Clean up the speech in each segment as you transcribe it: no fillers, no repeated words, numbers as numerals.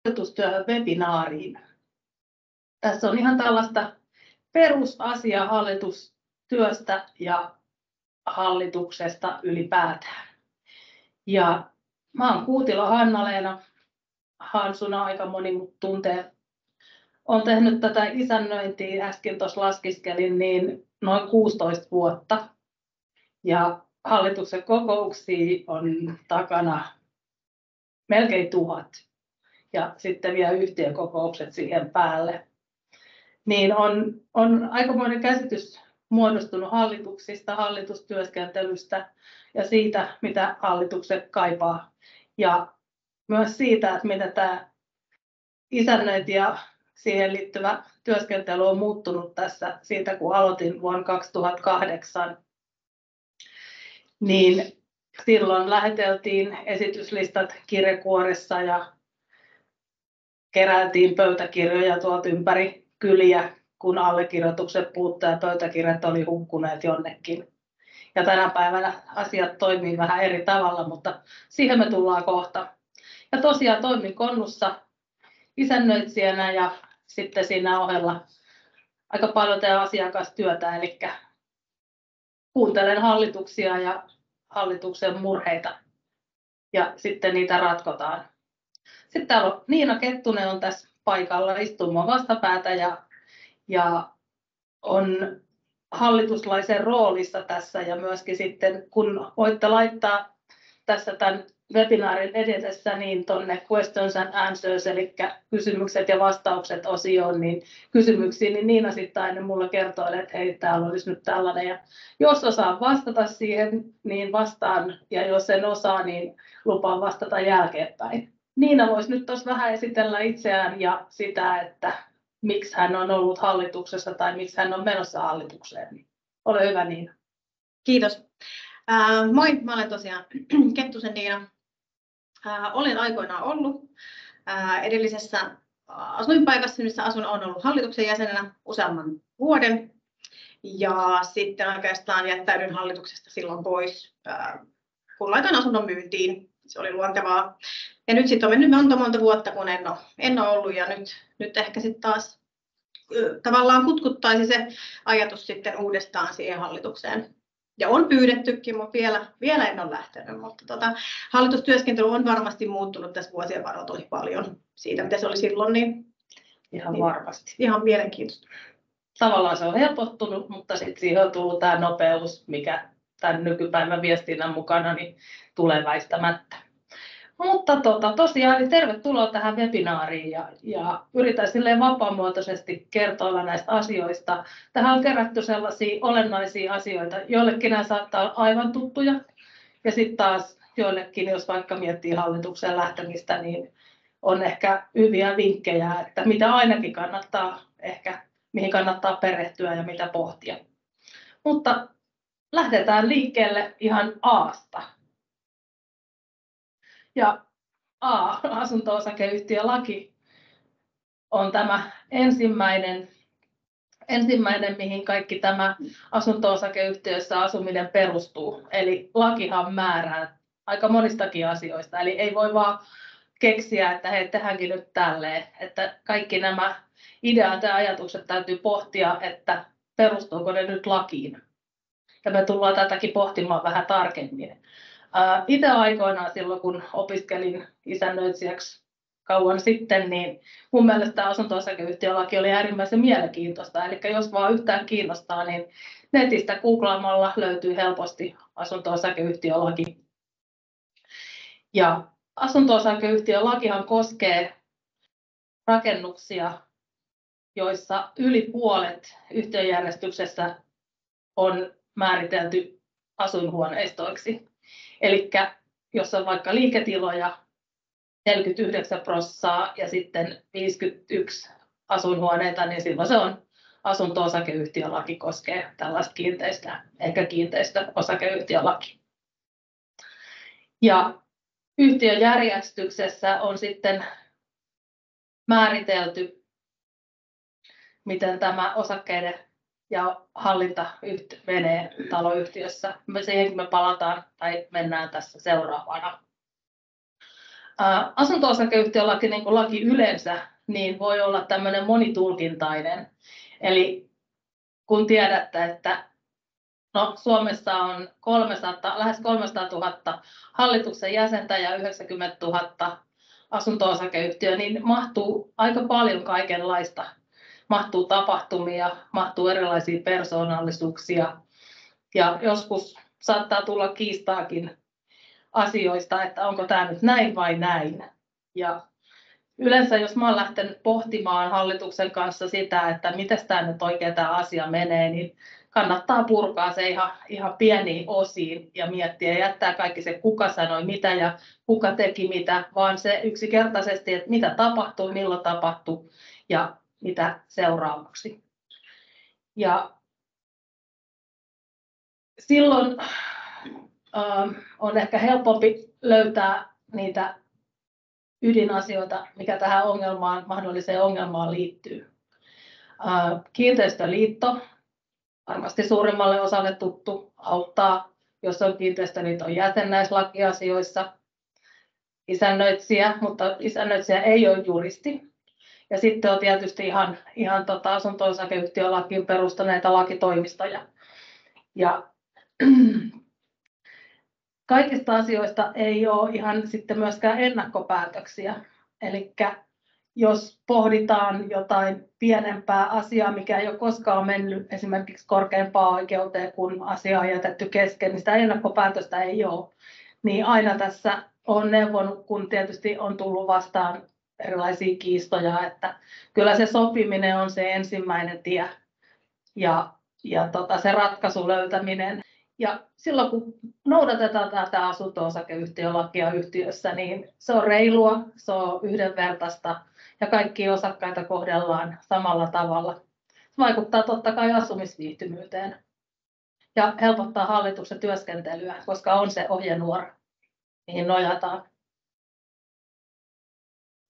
hallitustyöhön webinaariin. Tässä on ihan tällaista perusasiaa hallitustyöstä ja hallituksesta ylipäätään. Ja mä oon Kuutila Hanna-Leena. Hansuna aika moni mut tuntee. Olen tehnyt tätä isännöintiä, äsken tuossa laskiskelin, niin noin 16 vuotta. Ja hallituksen kokouksia on takana melkein 1000. Ja sitten vielä yhtiökokoukset siihen päälle. Niin on aikamoinen käsitys muodostunut hallituksista, hallitustyöskentelystä ja siitä, mitä hallitukset kaipaa. Ja myös siitä, että miten tämä isännöinti ja siihen liittyvä työskentely on muuttunut tässä siitä, kun aloitin vuonna 2008. Niin silloin läheteltiin esityslistat kirjekuoressa ja keräiltiin pöytäkirjoja tuolta ympäri kyliä, kun allekirjoitukset puuttuu ja pöytäkirjat oli hukkuneet jonnekin. Ja tänä päivänä asiat toimii vähän eri tavalla, mutta siihen me tullaan kohta. Ja tosiaan toimin Konnussa isännöitsijänä ja sitten siinä ohella aika paljon teen asiakastyötä, eli kuuntelen hallituksia ja hallituksen murheita ja sitten niitä ratkotaan. Sitten täällä on Niina Kettunen on tässä paikalla, istuu mun vastapäätä ja on hallituslaisen roolissa tässä ja myöskin sitten kun voitte laittaa tässä tämän webinaarin edetessä niin tuonne questions and answers eli kysymykset ja vastaukset osioon niin kysymyksiin, niin Niina sitten aina mulle kertoo, että hei täällä olisi nyt tällainen ja jos osaan vastata siihen, niin vastaan ja jos en osaa, niin lupaan vastata jälkeenpäin. Niina voisi nyt tuossa vähän esitellä itseään ja sitä, että miksi hän on ollut hallituksessa tai miksi hän on menossa hallitukseen. Ole hyvä Niina. Kiitos. Moi, mä olen tosiaan Kettusen Niina. Olen aikoinaan ollut edellisessä asuinpaikassa, missä asun, olen ollut hallituksen jäsenenä useamman vuoden. Ja sitten oikeastaan jättäydyin hallituksesta silloin pois, kun laitoin asunnon myyntiin. Se oli luontevaa. Ja nyt sitten on mennyt monta vuotta, kun en ole ollut ja nyt ehkä sitten taas tavallaan kutkuttaisi se ajatus sitten uudestaan siihen hallitukseen. Ja on pyydettykin, mutta vielä en ole lähtenyt. Mutta hallitustyöskentely on varmasti muuttunut tässä vuosien varrella tosi paljon siitä, mitä se oli silloin. Niin varmasti. Ihan mielenkiintoista. Tavallaan se on helpottunut, mutta sitten siihen on tullut tämä nopeus, mikä tämän nykypäivän viestinnän mukana niin tulee väistämättä. Mutta tosiaan niin tervetuloa tähän webinaariin ja yritän silleen vapaamuotoisesti kertoilla näistä asioista. Tähän on kerätty sellaisia olennaisia asioita, joillekin nämä saattaa olla aivan tuttuja ja sitten taas joillekin, jos vaikka miettii hallituksen lähtemistä, niin on ehkä hyviä vinkkejä, että mitä ainakin kannattaa ehkä, mihin kannattaa perehtyä ja mitä pohtia. Mutta lähdetään liikkeelle ihan A:sta. Ja asunto-osakeyhtiölaki on tämä ensimmäinen, mihin kaikki tämä asunto-osakeyhtiössä asuminen perustuu. Eli lakihan määrää aika monistakin asioista. Eli ei voi vaan keksiä, että hei, tehdäänkin nyt tälleen. Että kaikki nämä ideat ja ajatukset täytyy pohtia, että perustuuko ne nyt lakiin. Ja me tullaan tätäkin pohtimaan vähän tarkemmin. Itse aikoinaan silloin, kun opiskelin isännöitsijäksi kauan sitten, niin mun mielestä tämä asunto-osakeyhtiölaki oli äärimmäisen mielenkiintoista. Eli jos vaan yhtään kiinnostaa, niin netistä googlaamalla löytyy helposti asunto-osakeyhtiölaki. Ja asunto-osakeyhtiölakihan koskee rakennuksia, joissa yli puolet yhtiöjärjestyksessä on määritelty asuinhuoneistoiksi. Eli jos on vaikka liiketiloja 49% ja sitten 51 asuinhuoneita, niin silloin se on asunto-osakeyhtiölaki koskee tällaista kiinteistöä, eikä kiinteistöosakeyhtiölaki. Ja yhtiöjärjestyksessä on sitten määritelty, miten tämä osakkeiden ja hallinta menee taloyhtiössä. Siihen me palataan tai mennään tässä seuraavana. Asunto-osakeyhtiölaki, niin kuin laki yleensä, niin voi olla tämmöinen monitulkintainen. Eli kun tiedätte, että Suomessa on lähes 300 000 hallituksen jäsentä ja 90 000 asunto-osakeyhtiöä, niin mahtuu aika paljon kaikenlaista. Mahtuu tapahtumia, mahtuu erilaisia persoonallisuuksia ja joskus saattaa tulla kiistaakin asioista, että onko tämä nyt näin vai näin. Ja yleensä jos mä olen lähtenyt pohtimaan hallituksen kanssa sitä, että miten tämä nyt oikein tämä asia menee, niin kannattaa purkaa se ihan pieniin osiin ja miettiä ja jättää kaikki se, kuka sanoi mitä ja kuka teki mitä, vaan se yksinkertaisesti, että mitä tapahtui, milloin tapahtui ja mitä seuraavaksi. Ja silloin on ehkä helpompi löytää niitä ydinasioita, mikä tähän mahdolliseen ongelmaan liittyy. Kiinteistöliitto, varmasti suurimmalle osalle tuttu, auttaa, jos on kiinteistöliiton jäsen näissä lakiasioissa. Isännöitsijä, mutta isännöitsijä ei ole juristi. Ja sitten on tietysti ihan asunto-osakeyhtiölakiin perustuneita lakitoimistoja. Ja kaikista asioista ei ole ihan sitten myöskään ennakkopäätöksiä. Eli jos pohditaan jotain pienempää asiaa, mikä ei ole koskaan mennyt esimerkiksi korkeimpaan oikeuteen, kun asia on jätetty kesken, niin sitä ennakkopäätöstä ei ole. Niin aina tässä on neuvonut, kun tietysti on tullut vastaan erilaisia kiistoja, että kyllä se sopiminen on se ensimmäinen tie ja se ratkaisun löytäminen. Ja silloin kun noudatetaan tätä asunto-osakeyhtiölakia yhtiössä, niin se on reilua, se on yhdenvertaista ja kaikkia osakkaita kohdellaan samalla tavalla. Se vaikuttaa totta kai asumisviihtymyyteen ja helpottaa hallituksen työskentelyä, koska on se ohjenuora, mihin nojataan.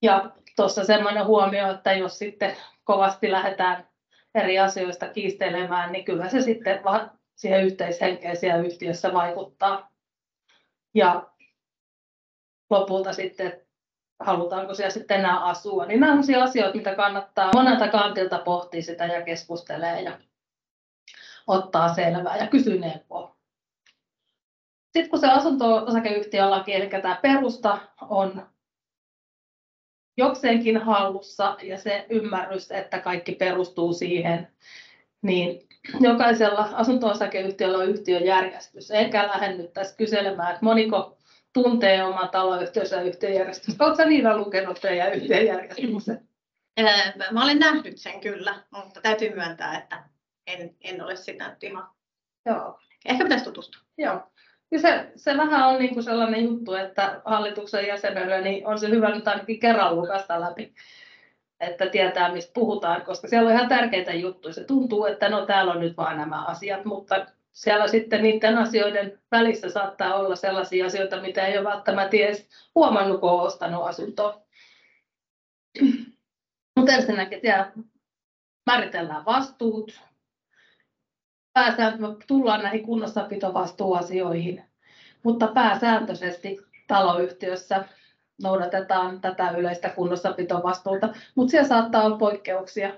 Ja tuossa semmoinen huomio, että jos sitten kovasti lähdetään eri asioista kiistelemään, niin kyllä se sitten siihen yhteishenkeen siellä yhtiössä vaikuttaa. Ja lopulta sitten, halutaanko siellä sitten enää asua, niin nämä on sellaisia asioita, mitä kannattaa monelta kantilta pohtia sitä ja keskustelee ja ottaa selvää ja kysyä neuvoa. Sitten kun se asunto-osakeyhtiölaki, eli tämä perusta on jokseenkin hallussa ja se ymmärrys, että kaikki perustuu siihen, niin jokaisella asunto-osakeyhtiöllä on yhtiöjärjestys. Enkä lähde nyt tässä kyselemään, että moniko tuntee oman taloyhtiönsä ja yhtiöjärjestystä. Oletko Niina lukenut teidän yhtiöjärjestyksen? Mä olen nähnyt sen kyllä, mutta täytyy myöntää, että en ole sitä ihan. Joo. Ehkä pitäisi tutustua. Joo. Ja se vähän on niin kuin sellainen juttu, että hallituksen jäsenelle niin on se hyvä nyt ainakin kerran lukasta läpi, että tietää mistä puhutaan, koska siellä on ihan tärkeitä juttuja. Se tuntuu, että no täällä on nyt vaan nämä asiat, mutta siellä sitten niiden asioiden välissä saattaa olla sellaisia asioita, mitä ei ole välttämättä edes huomannut, kun on ostanut asuntoa. Mutta ensinnäkin siellä määritellään vastuut. Pääsääntöisesti tullaan näihin kunnossapitovastuuasioihin, mutta pääsääntöisesti taloyhtiössä noudatetaan tätä yleistä kunnossapitovastuuta, mutta siellä saattaa olla poikkeuksia.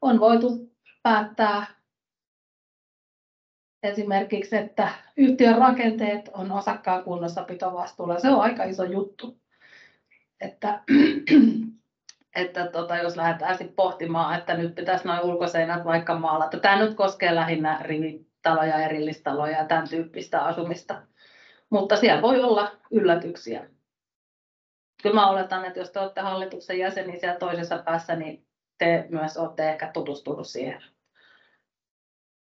On voitu päättää esimerkiksi, että yhtiön rakenteet on osakkaan kunnossapitovastuulla. Se on aika iso juttu, että jos lähdetään sitten pohtimaan, että nyt pitäisi nuo ulkoseinät vaikka maalata. Tämä nyt koskee lähinnä rivitaloja, erillistaloja ja tämän tyyppistä asumista, mutta siellä voi olla yllätyksiä. Kyllä mä oletan, että jos te olette hallituksen jäseniä siellä toisessa päässä, niin te myös olette ehkä tutustunut siihen.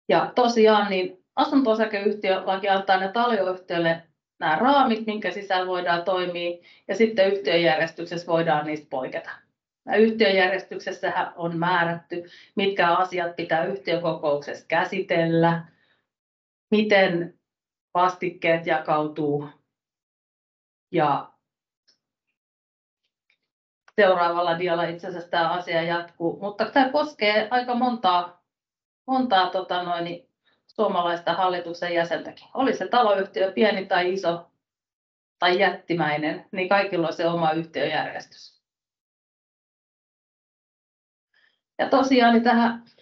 Ja tosiaan niin asunto-osakeyhtiölaki antaa ne taloyhtiöille nämä raamit, minkä sisällä voidaan toimia, ja sitten yhtiöjärjestyksessä voidaan niistä poiketa. Yhtiöjärjestyksessähän on määrätty, mitkä asiat pitää yhtiökokouksessa käsitellä, miten vastikkeet jakautuu ja seuraavalla dialla itse asiassa tämä asia jatkuu, mutta tämä koskee aika montaa suomalaista hallituksen jäsentäkin. Oli se taloyhtiö pieni tai iso, tai jättimäinen, niin kaikilla on se oma yhtiöjärjestys. Ja tosiaan niin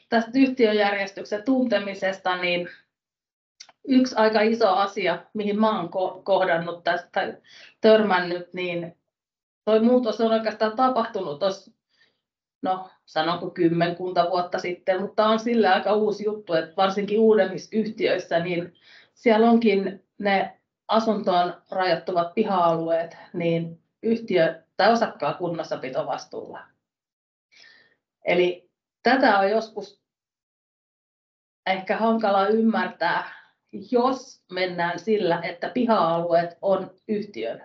tästä yhtiöjärjestyksen tuntemisesta, niin yksi aika iso asia, mihin mä oon kohdannut tästä tai törmännyt, niin toi muutos on oikeastaan tapahtunut tuossa, no sanonko 10 vuotta sitten, mutta on sillä aika uusi juttu, että varsinkin uudemmissa yhtiöissä, niin siellä onkin ne asuntoon rajattuvat piha-alueet, niin yhtiö tai osakkaan kunnossapitovastuulla. Eli tätä on joskus ehkä hankala ymmärtää, jos mennään sillä, että piha-alueet on yhtiön.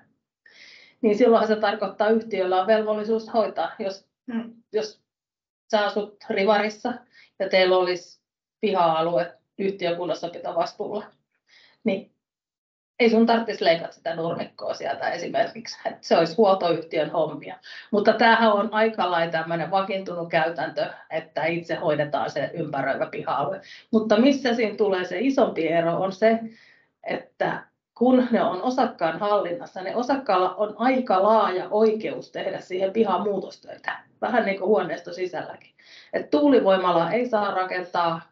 Niin silloinhan se tarkoittaa, että yhtiöllä on velvollisuus hoitaa. Jos sä asut Rivarissa ja teillä olisi piha-alue yhtiökunnossapitovastuulla, niin ei sun tarvitsisi leikata sitä nurmikkoa sieltä esimerkiksi, että se olisi huoltoyhtiön hommia. Mutta tämähän on aika lailla tämmöinen vakiintunut käytäntö, että itse hoidetaan se ympäröivä piha-alue. Mutta missä siinä tulee se isompi ero on se, että kun ne on osakkaan hallinnassa, niin osakkaalla on aika laaja oikeus tehdä siihen pihaan muutostöitä, vähän niin kuin huoneisto sisälläkin. Et tuulivoimala ei saa rakentaa,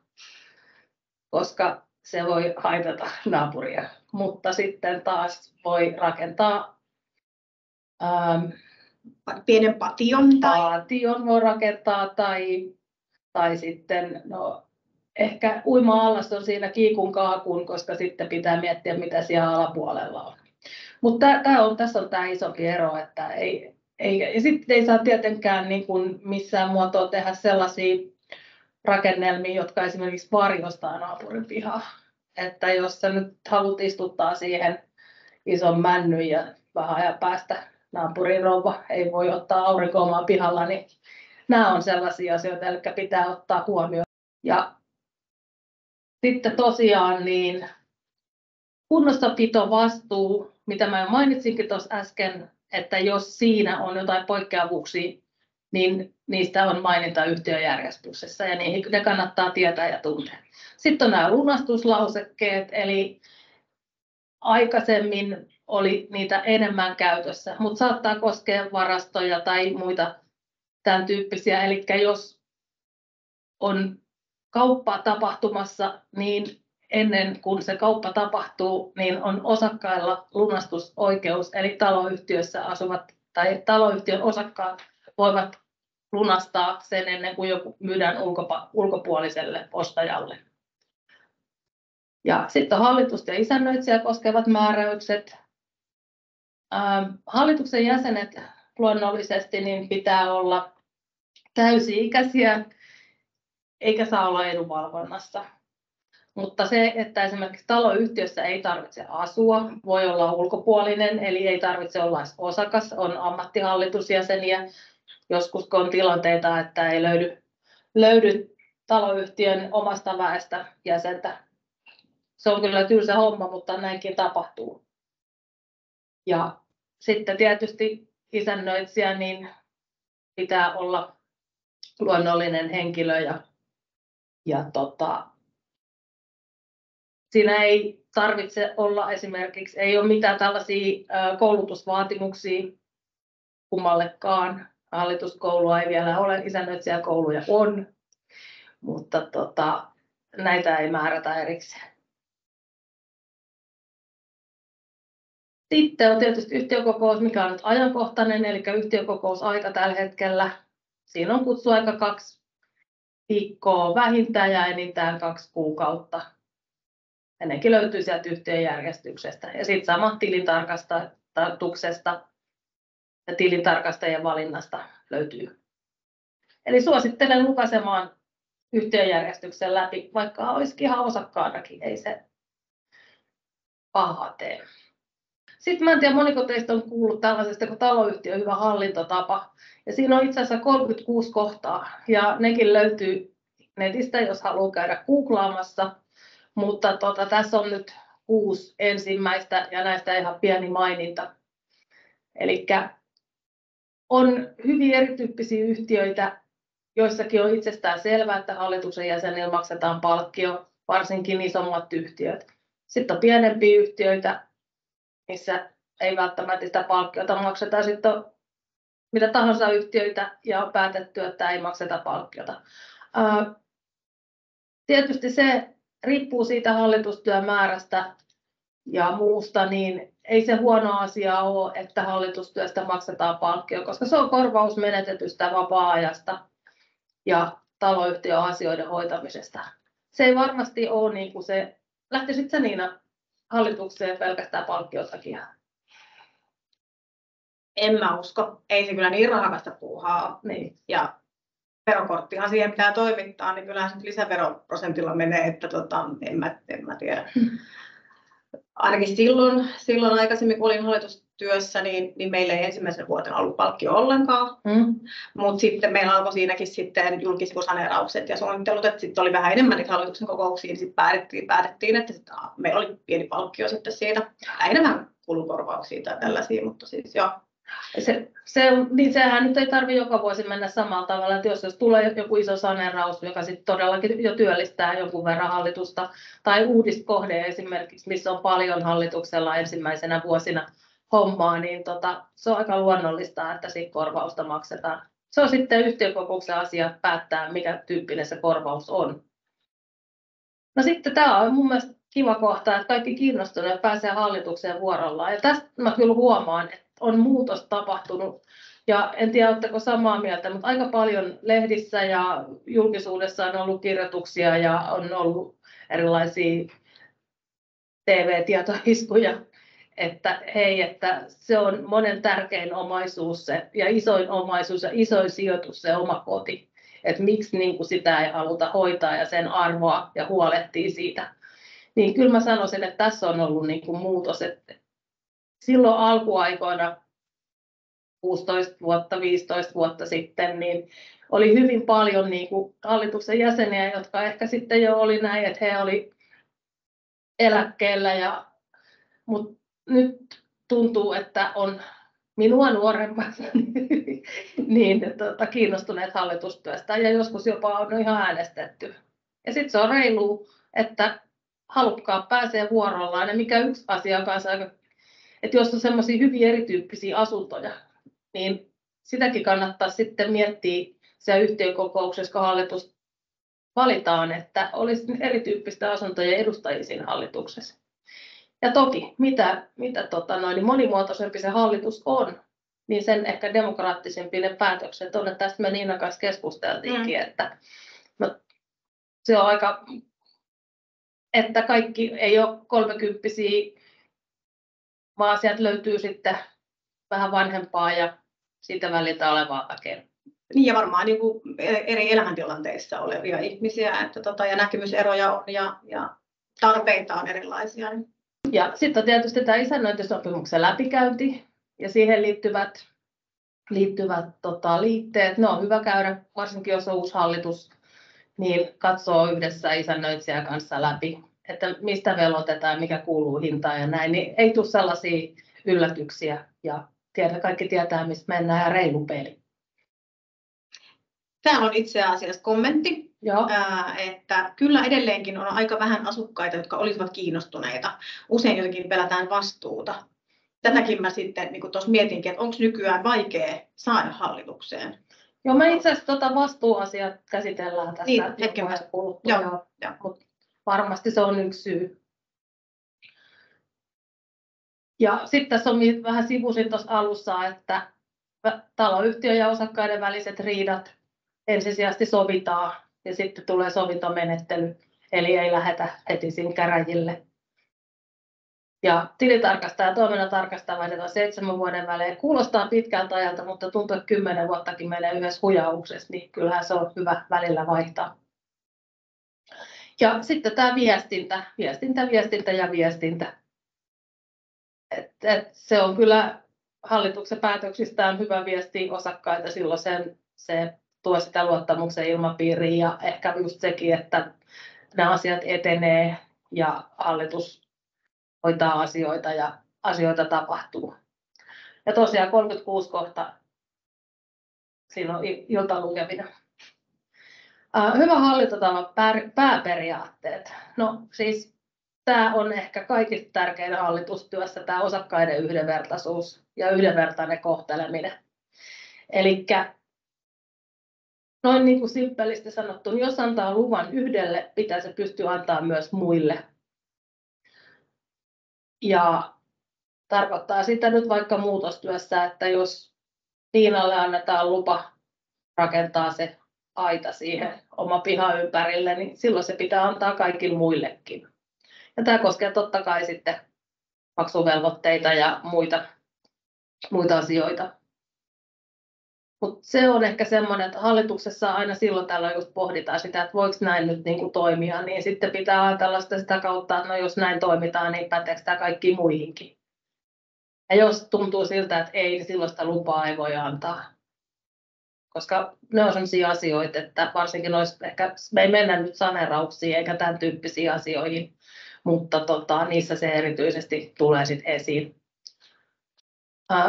koska se voi haitata naapuria, mutta sitten taas voi rakentaa pienen pation voi rakentaa tai sitten ehkä uima-allas on siinä kiikun kaakun, koska sitten pitää miettiä, mitä siellä alapuolella on. Mutta tässä on tämä isompi ero, että ja sitten ei saa tietenkään niin kuin missään muotoa tehdä sellaisia rakennelmia, jotka esimerkiksi varjostaa naapurin pihaa. Että jos sä nyt haluat istuttaa siihen ison männyn ja vähän ajan päästä naapurin rouva ei voi ottaa aurinkoa omaan pihalla, niin nämä on sellaisia asioita, eli pitää ottaa huomioon. Ja sitten tosiaan niin kunnossapitovastuu, mitä mä jo mainitsinkin tuossa äsken, että jos siinä on jotain poikkeavuuksia, niin niistä on maininta yhtiöjärjestyksessä ja ne kannattaa tietää ja tuntea. Sitten on nämä lunastuslausekkeet, eli aikaisemmin oli niitä enemmän käytössä, mutta saattaa koskea varastoja tai muita tämän tyyppisiä. Eli jos on kauppa tapahtumassa, niin ennen kuin se kauppa tapahtuu, niin on osakkailla lunastusoikeus, eli taloyhtiössä asuvat tai taloyhtiön osakkaat voivat lunastaa sen ennen kuin joku myydään ulkopuoliselle ostajalle. Ja sitten on hallitus- ja isännöitsijä koskevat määräykset. Hallituksen jäsenet luonnollisesti niin pitää olla täysi-ikäisiä, eikä saa olla edunvalvonnassa. Mutta se, että esimerkiksi taloyhtiössä ei tarvitse asua, voi olla ulkopuolinen, eli ei tarvitse olla osakas, on ammattihallitusjäseniä. Joskus kun on tilanteita, että ei löydy taloyhtiön omasta väestä jäsentä. Se on kyllä tylsä homma, mutta näinkin tapahtuu. Ja sitten tietysti isännöitsijä niin pitää olla luonnollinen henkilö ja siinä ei tarvitse olla esimerkiksi, ei ole mitään tällaisia koulutusvaatimuksia kummallekaan. Hallituskoulua ei vielä ole, isännöitsijäkouluja on, mutta näitä ei määrätä erikseen. Sitten on tietysti yhtiökokous, mikä on nyt ajankohtainen, eli yhtiökokousaika tällä hetkellä. Siinä on kutsuaika 2 viikkoa vähintään ja enintään 2 kuukautta. Ja nekin löytyy sieltä yhtiöjärjestyksestä. Ja sitten sama tilintarkastuksesta ja tilintarkastajien valinnasta löytyy. Eli suosittelen lukaisemaan yhtiöjärjestyksen läpi, vaikka olisikin ihan osakkaanakin, ei se pahaa tee. Sitten mä en tiedä, moniko teistä on kuullut tällaisesta kuin taloyhtiön hyvä hallintotapa. Ja siinä on itse asiassa 36 kohtaa ja nekin löytyy netistä, jos haluaa käydä googlaamassa. Mutta tässä on nyt 6 ensimmäistä ja näistä ihan pieni maininta. Eli on hyvin erityyppisiä yhtiöitä, joissakin on itsestään selvää, että hallituksen jäsenille maksetaan palkkio, varsinkin isommat yhtiöt. Sitten on pienempiä yhtiöitä, missä ei välttämättä sitä palkkiota makseta. Sitten on mitä tahansa yhtiöitä ja on päätetty, että ei makseta palkkiota. Tietysti se riippuu siitä hallitustyömäärästä ja muusta, niin ei se huono asia ole, että hallitustyöstä maksetaan palkkio, koska se on korvaus menetetystä vapaa-ajasta ja taloyhtiön asioiden hoitamisesta. Se ei varmasti ole niin kuin se, lähtisit sä Niina hallitukseen pelkästään palkkion takia? En mä usko. Ei se kyllä niin rahakasta puuhaa. Niin. Ja verokorttihan siihen pitää toimittaa, niin kyllähän se lisäveroprosentilla menee, että en mä tiedä. Ainakin silloin aikaisemmin, kun olin hallitustyössä, niin meillä ei ensimmäisenä vuotena ollut palkkio ollenkaan. Mutta sitten meillä alkoi siinäkin sitten julkisivusaneeraukset ja suunnittelut, että sitten oli vähän enemmän niitä hallituksen kokouksia, niin sitten päätettiin, että meillä oli pieni palkkio sitten siitä. Enemmän kulukorvauksia tai tällaisia, mutta siis joo. Niin sehän nyt ei tarvitse joka vuosi mennä samalla tavalla, että jos tulee joku iso saneeraus, joka sitten todellakin jo työllistää jonkun verran hallitusta, tai uudiskohde esimerkiksi, missä on paljon hallituksella ensimmäisenä vuosina hommaa, niin se on aika luonnollista, että siitä korvausta maksetaan. Se on sitten yhtiökokouksen asia päättää, mikä tyyppinen se korvaus on. No sitten tämä on mun mielestä kiva kohta, että kaikki kiinnostuneet pääsee hallitukseen vuorollaan. Ja tästä mä kyllä huomaan, että on muutos tapahtunut. Ja en tiedä, oletteko samaa mieltä, mutta aika paljon lehdissä ja julkisuudessa on ollut kirjoituksia ja on ollut erilaisia TV-tietoiskuja, että hei, että se on monen tärkein omaisuus se, ja isoin omaisuus ja isoin sijoitus se oma koti. Että miksi niin kuin sitä ei haluta hoitaa ja sen arvoa ja huolehtii siitä. Niin kyllä mä sanoisin, että tässä on ollut niin kuin muutos. Että silloin alkuaikoina 16 vuotta, 15 vuotta sitten, niin oli hyvin paljon niin kuin hallituksen jäseniä, jotka ehkä sitten jo oli näin, että he oli eläkkeellä. Mutta nyt tuntuu, että on minua nuoremmat niin, kiinnostuneet hallitustyöstä ja joskus jopa on ihan äänestetty. Ja sitten se on reilu, että halukkaat pääsee vuorollaan. Ja mikä yksi asia kanssa, että jos on semmoisia hyvin erityyppisiä asuntoja, niin sitäkin kannattaa sitten miettiä siellä yhtiökokouksessa, kun hallitus valitaan, että olisi erityyppistä asuntojen edustajia siinä hallituksessa. Ja toki, mitä niin monimuotoisempi se hallitus on, niin sen ehkä demokraattisempi ne päätökset on. Että tästä me Niinan kanssa keskusteltiinkin, että no, se on aika, että kaikki ei ole 30-vuotiaita, vaan sieltä löytyy sitten vähän vanhempaa ja siitä väliltä olevaa väkeä. Niin ja varmaan niin kuin eri elämäntilanteissa olevia ihmisiä, että ja näkemyseroja on ja tarpeita on erilaisia. Ja sitten on tietysti tämä isännöintisopimuksen läpikäynti ja siihen liittyvät liitteet. Ne on hyvä käydä, varsinkin jos on uusi hallitus, niin katsoo yhdessä isännöitsijän kanssa läpi, että mistä velotetaan, mikä kuuluu hintaan ja näin. Niin ei tule sellaisia yllätyksiä ja kaikki tietää, mistä mennään ja reilu peli. Täällä on itse asiassa kommentti, että kyllä edelleenkin on aika vähän asukkaita, jotka olisivat kiinnostuneita. Usein jotenkin pelätään vastuuta. Tätäkin mä sitten niin tuossa mietinkin, että onko nykyään vaikea saada hallitukseen. Joo, me itse asiassa vastuuasiat käsitellään tässä niin, hetken kuluttua, mutta varmasti se on yksi syy. Ja sitten tässä on vähän sivusin tuossa alussa, että taloyhtiön ja osakkaiden väliset riidat ensisijaisesti sovitaan ja sitten tulee sovintomenettely, eli ei lähdetä heti siinä käräjille. Ja tilitarkastaja ja toiminnantarkastaja vaihdetaan 7 vuoden välein. Kuulostaa pitkältä ajalta, mutta tuntuu, että 10 vuottakin menee yhdessä huijauksessa, niin kyllähän se on hyvä välillä vaihtaa. Ja sitten tämä viestintä. Se on kyllä hallituksen päätöksistään hyvä viesti osakkaita, silloin se tuo sitä luottamuksen ilmapiiriin ja ehkä just sekin, että nämä asiat etenee ja hallitus hoitaa asioita ja asioita tapahtuu. Ja tosiaan 36 kohta, siinä on iltalukeminen. Hyvä hallintotavan pääperiaatteet. No siis tämä on ehkä kaikista tärkein hallitustyössä, tämä osakkaiden yhdenvertaisuus ja yhdenvertainen kohteleminen. Eli noin niin kuin simppelisti sanottu, niin jos antaa luvan yhdelle, pitää se pystyä antaa myös muille. Ja tarkoittaa sitä nyt vaikka muutostyössä, että jos Tiinalle annetaan lupa rakentaa se aita siihen oma pihan ympärille, niin silloin se pitää antaa kaikille muillekin. Ja tämä koskee totta kai sitten maksuvelvoitteita ja muita asioita. Mutta se on ehkä semmoinen, että hallituksessa aina silloin tällöin just pohditaan sitä, että voiko näin nyt niin kuin toimia, niin sitten pitää ajatella sitä kautta, että no jos näin toimitaan, niin päteekö tämä kaikkiin muihinkin. Ja jos tuntuu siltä, että ei, niin silloin sitä lupaa ei voi antaa. Koska ne on sellaisia asioita, että varsinkin ehkä, me ei mennä nyt saneerauksiin eikä tämän tyyppisiin asioihin, mutta niissä se erityisesti tulee sitten esiin.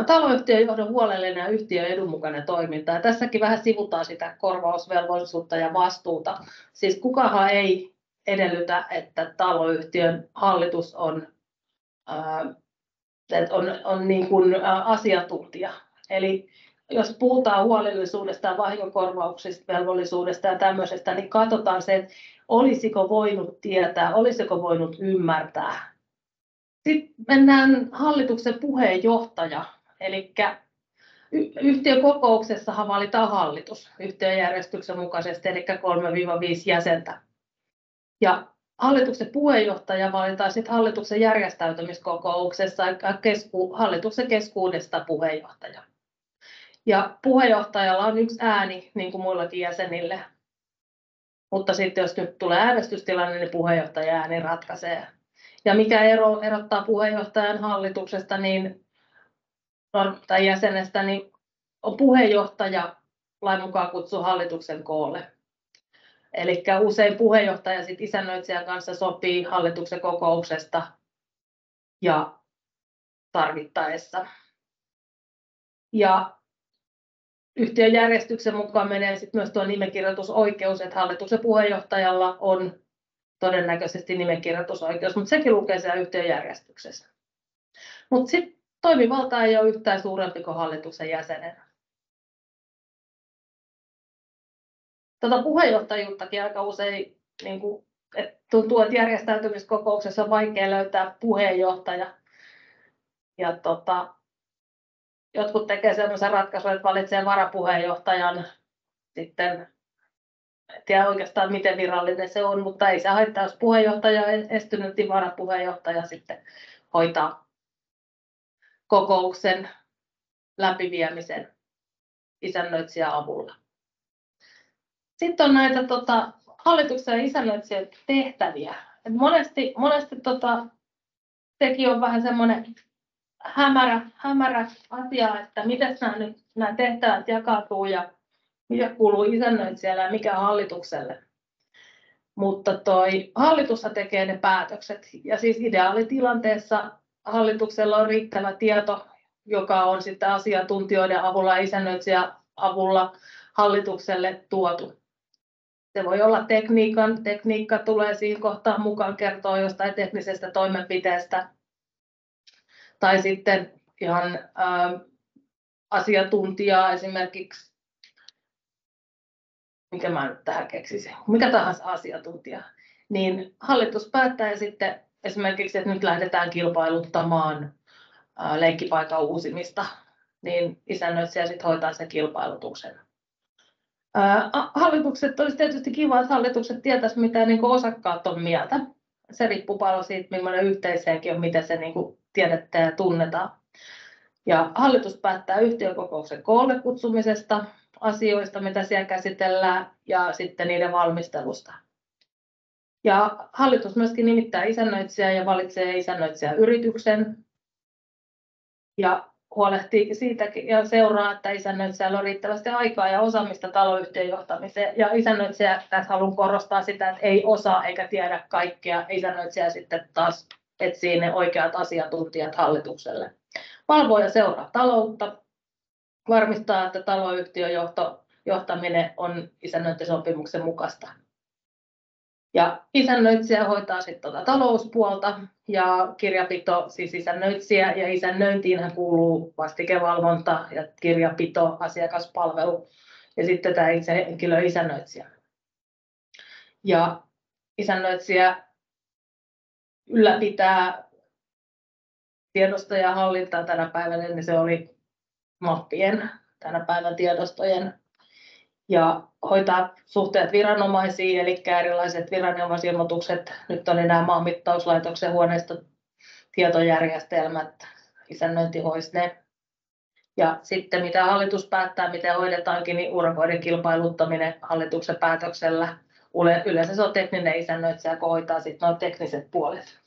Taloyhtiön johdon huolellinen ja yhtiön edun mukainen toiminta. Ja tässäkin vähän sivutaan sitä korvausvelvollisuutta ja vastuuta. Siis kukahan ei edellytä, että taloyhtiön hallitus on niin kuin asiantuntija. Eli jos puhutaan huolellisuudesta ja vahingonkorvauksista, velvollisuudesta ja tämmöisestä, niin katsotaan se, että olisiko voinut tietää, olisiko voinut ymmärtää. Sitten mennään hallituksen puheenjohtaja, eli yhtiökokouksessahan valitaan hallitus yhtiöjärjestyksen mukaisesti, eli 3-5 jäsentä. Ja hallituksen puheenjohtaja valitaan sitten hallituksen järjestäytymiskokouksessa hallituksen keskuudesta puheenjohtaja. Ja puheenjohtajalla on yksi ääni, niin kuin muillakin jäsenille. Mutta sitten jos nyt tulee äänestystilanne, niin puheenjohtajan ääni ratkaisee. Ja mikä erottaa puheenjohtajan hallituksesta tai jäsenestä, niin on puheenjohtaja lain mukaan kutsuu hallituksen koolle. Eli usein puheenjohtaja sit isännöitsijän kanssa sopii hallituksen kokouksesta ja tarvittaessa. Ja yhtiön järjestyksen mukaan menee sit myös tuo nimenkirjoitusoikeus, että hallituksen puheenjohtajalla on todennäköisesti nimenkirjoitusoikeus, mutta sekin lukee siellä yhtiön järjestyksessä. Mutta sitten toimivalta ei ole yhtään suurempi kuin hallituksen jäsenenä. Puheenjohtajuuttakin aika usein tuntuu, että järjestäytymiskokouksessa on vaikea löytää puheenjohtaja. Ja jotkut tekevät sellaisen ratkaisun, että valitsee varapuheenjohtajan sitten. En tiedä oikeastaan miten virallinen se on, mutta ei se haittaa, jos puheenjohtaja on estynyt, niin varapuheenjohtaja sitten hoitaa kokouksen läpiviemisen isännöitsijän avulla. Sitten on näitä hallituksen ja isännöitsijän tehtäviä. Et monesti sekin on vähän semmoinen hämärä asia, että miten nämä tehtävät jakautuu ja mikä kuuluu isännöitsijälle ja mikä hallitukselle. Mutta hallitushan tekee ne päätökset ja siis ideaalitilanteessa hallituksella on riittävä tieto, joka on sitten asiantuntijoiden avulla ja isännöitsijän avulla hallitukselle tuotu. Se voi olla tekniikka tulee siinä kohtaa mukaan kertoa jostain teknisestä toimenpiteestä tai sitten ihan asiantuntijaa esimerkiksi, mikä mä nyt tähän keksisin, mikä tahansa asiantuntija, niin hallitus päättää sitten esimerkiksi, että nyt lähdetään kilpailuttamaan leikkipaikan uusimista, niin isännöitsijä sitten hoitaa sen kilpailutuksen. Hallitukset olisi tietysti kiva, että hallitukset tietäisi, mitä osakkaat on mieltä. Se riippuu paljon siitä, millainen yhteishenki on, miten se tiedetään ja tunnetaan. Ja hallitus päättää yhtiökokouksen koolle kutsumisesta, asioista, mitä siellä käsitellään, ja sitten niiden valmistelusta. Ja hallitus myöskin nimittää isännöitsijän ja valitsee isännöitsijän yrityksen. Ja huolehtii siitäkin ja seuraa, että isännöitsijällä on riittävästi aikaa ja osaamista taloyhtiön johtamiseen. Ja isännöitsijä, tässä haluan korostaa sitä, että ei osaa eikä tiedä kaikkea. Isännöitsijä sitten taas etsii ne oikeat asiantuntijat hallitukselle. Valvoo ja seuraa taloutta. Varmistaa, että taloyhtiön johtaminen on isännöintisopimuksen mukaista. Ja isännöitsijä hoitaa sitten talouspuolta ja kirjapito, siis isännöitsijä ja isännöintiinhän kuuluu vastikevalvonta ja kirjapito, asiakaspalvelu ja sitten tämä itse henkilö isännöitsijä. Ja isännöitsijä ylläpitää tiedostoja hallintaa tänä päivänä, niin se oli mappien tänä päivän tiedostojen ja hoitaa suhteet viranomaisiin, eli erilaiset viranomaisilmoitukset. Nyt oli nämä maanmittauslaitoksen huoneistotietojärjestelmät, isännöinti hoisi ne. Ja sitten mitä hallitus päättää, miten hoidetaankin, niin urakoiden kilpailuttaminen hallituksen päätöksellä. Yleensä se on tekninen isännöitsijä, kun hoitaa sitten nuo tekniset puolet.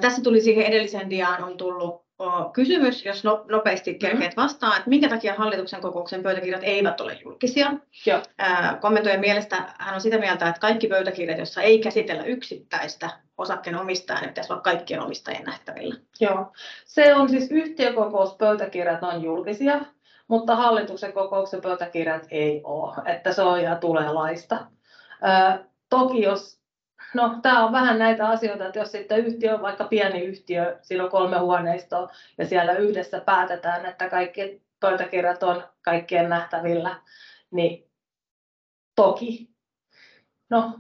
Tässä tuli siihen edelliseen diaan on tullut kysymys, jos nopeasti kerkeät vastaan, että minkä takia hallituksen kokouksen pöytäkirjat eivät ole julkisia. Joo. Kommentoijan mielestä hän on sitä mieltä, että kaikki pöytäkirjat, joissa ei käsitellä yksittäistä osakkeen omistajaa, ne pitäisi olla kaikkien omistajien nähtävillä. Joo. Se on siis yhtiökokouspöytäkirjat on julkisia, mutta hallituksen kokouksen pöytäkirjat ei ole, että se on ja tulee laista. Toki jos no, tämä on vähän näitä asioita, että jos sitten yhtiö on vaikka pieni yhtiö, siinä on 3 huoneistoa ja siellä yhdessä päätetään, että kaikki pöytäkirjat on kaikkien nähtävillä, niin toki. No,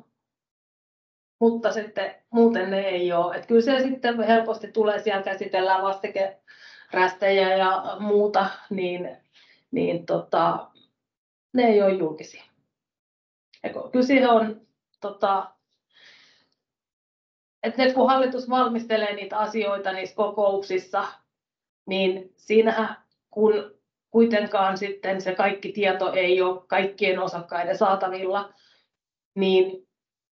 mutta sitten muuten ne ei ole. Että kyllä se sitten helposti tulee, siellä käsitellään vastikerästejä ja muuta, niin ne ei ole julkisia. Kyllä siihen on että nyt kun hallitus valmistelee niitä asioita niissä kokouksissa, niin siinähän kun kuitenkaan sitten se kaikki tieto ei ole kaikkien osakkaiden saatavilla, niin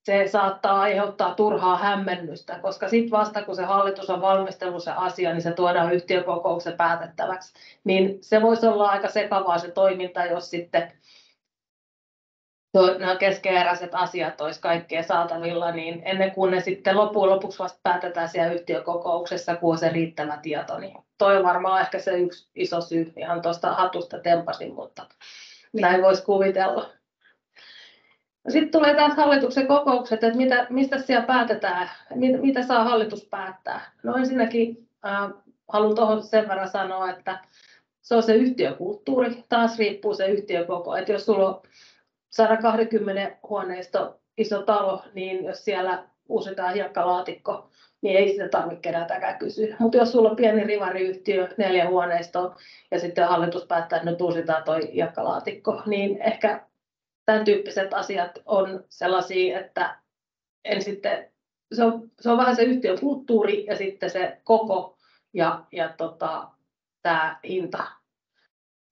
se saattaa aiheuttaa turhaa hämmennystä, koska sitten vasta kun se hallitus on valmistellut se asia, niin se tuodaan yhtiökokouksen päätettäväksi. Niin se voisi olla aika sekavaa se toiminta, jos sitten nämä keskeeräiset asiat olisi kaikkea saatavilla, niin ennen kuin ne sitten loppujen lopuksi vasta päätetään siellä yhtiökokouksessa, kun on se riittävä tieto, niin toi on varmaan ehkä se yksi iso syy, ihan tuosta hatusta tempasin, mutta näin voisi kuvitella. Sitten tulee taas hallituksen kokoukset, että mistä siellä päätetään, mitä saa hallitus päättää. No ensinnäkin haluan tuohon sen verran sanoa, että se on se yhtiökulttuuri, taas riippuu se yhtiökoko, että jos sulla on 120 huoneisto iso talo, niin jos siellä uusitaan hiekkalaatikko, niin ei sitä tarvitse keneltäkään kysyä. Mutta jos sulla on pieni rivariyhtiö, 4 huoneistoa, ja sitten hallitus päättää, että nyt uusitaan tuo hiekkalaatikko, niin ehkä tämän tyyppiset asiat on sellaisia, että se on vähän se yhtiön kulttuuri ja sitten se koko ja tämä hinta.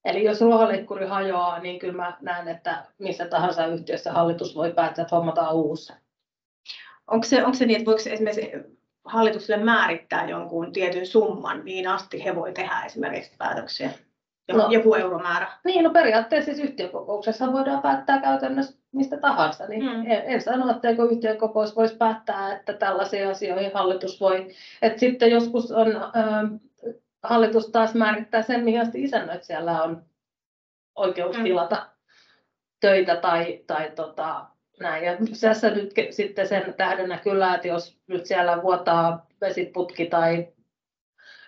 Eli jos ruohonleikkuri hajoaa, niin kyllä mä näen, että missä tahansa yhtiössä hallitus voi päättää, että hommataan uusi. Onko se niin, että voiko esimerkiksi hallitukselle määrittää jonkun tietyn summan, niin asti he voi tehdä esimerkiksi päätöksiä? Joku euromäärä. Niin, no periaatteessa siis yhtiökokouksessa voidaan päättää käytännössä mistä tahansa. Niin en sano, että yhtiökokous voisi päättää, että tällaisia asioihin hallitus voi. Että sitten joskus on, hallitus taas määrittää sen, mihin asti isännöitsijällä on oikeus tilata töitä tai näin. Ja tässä nyt sitten sen tähdenä kyllä, että jos nyt siellä vuotaa vesiputki tai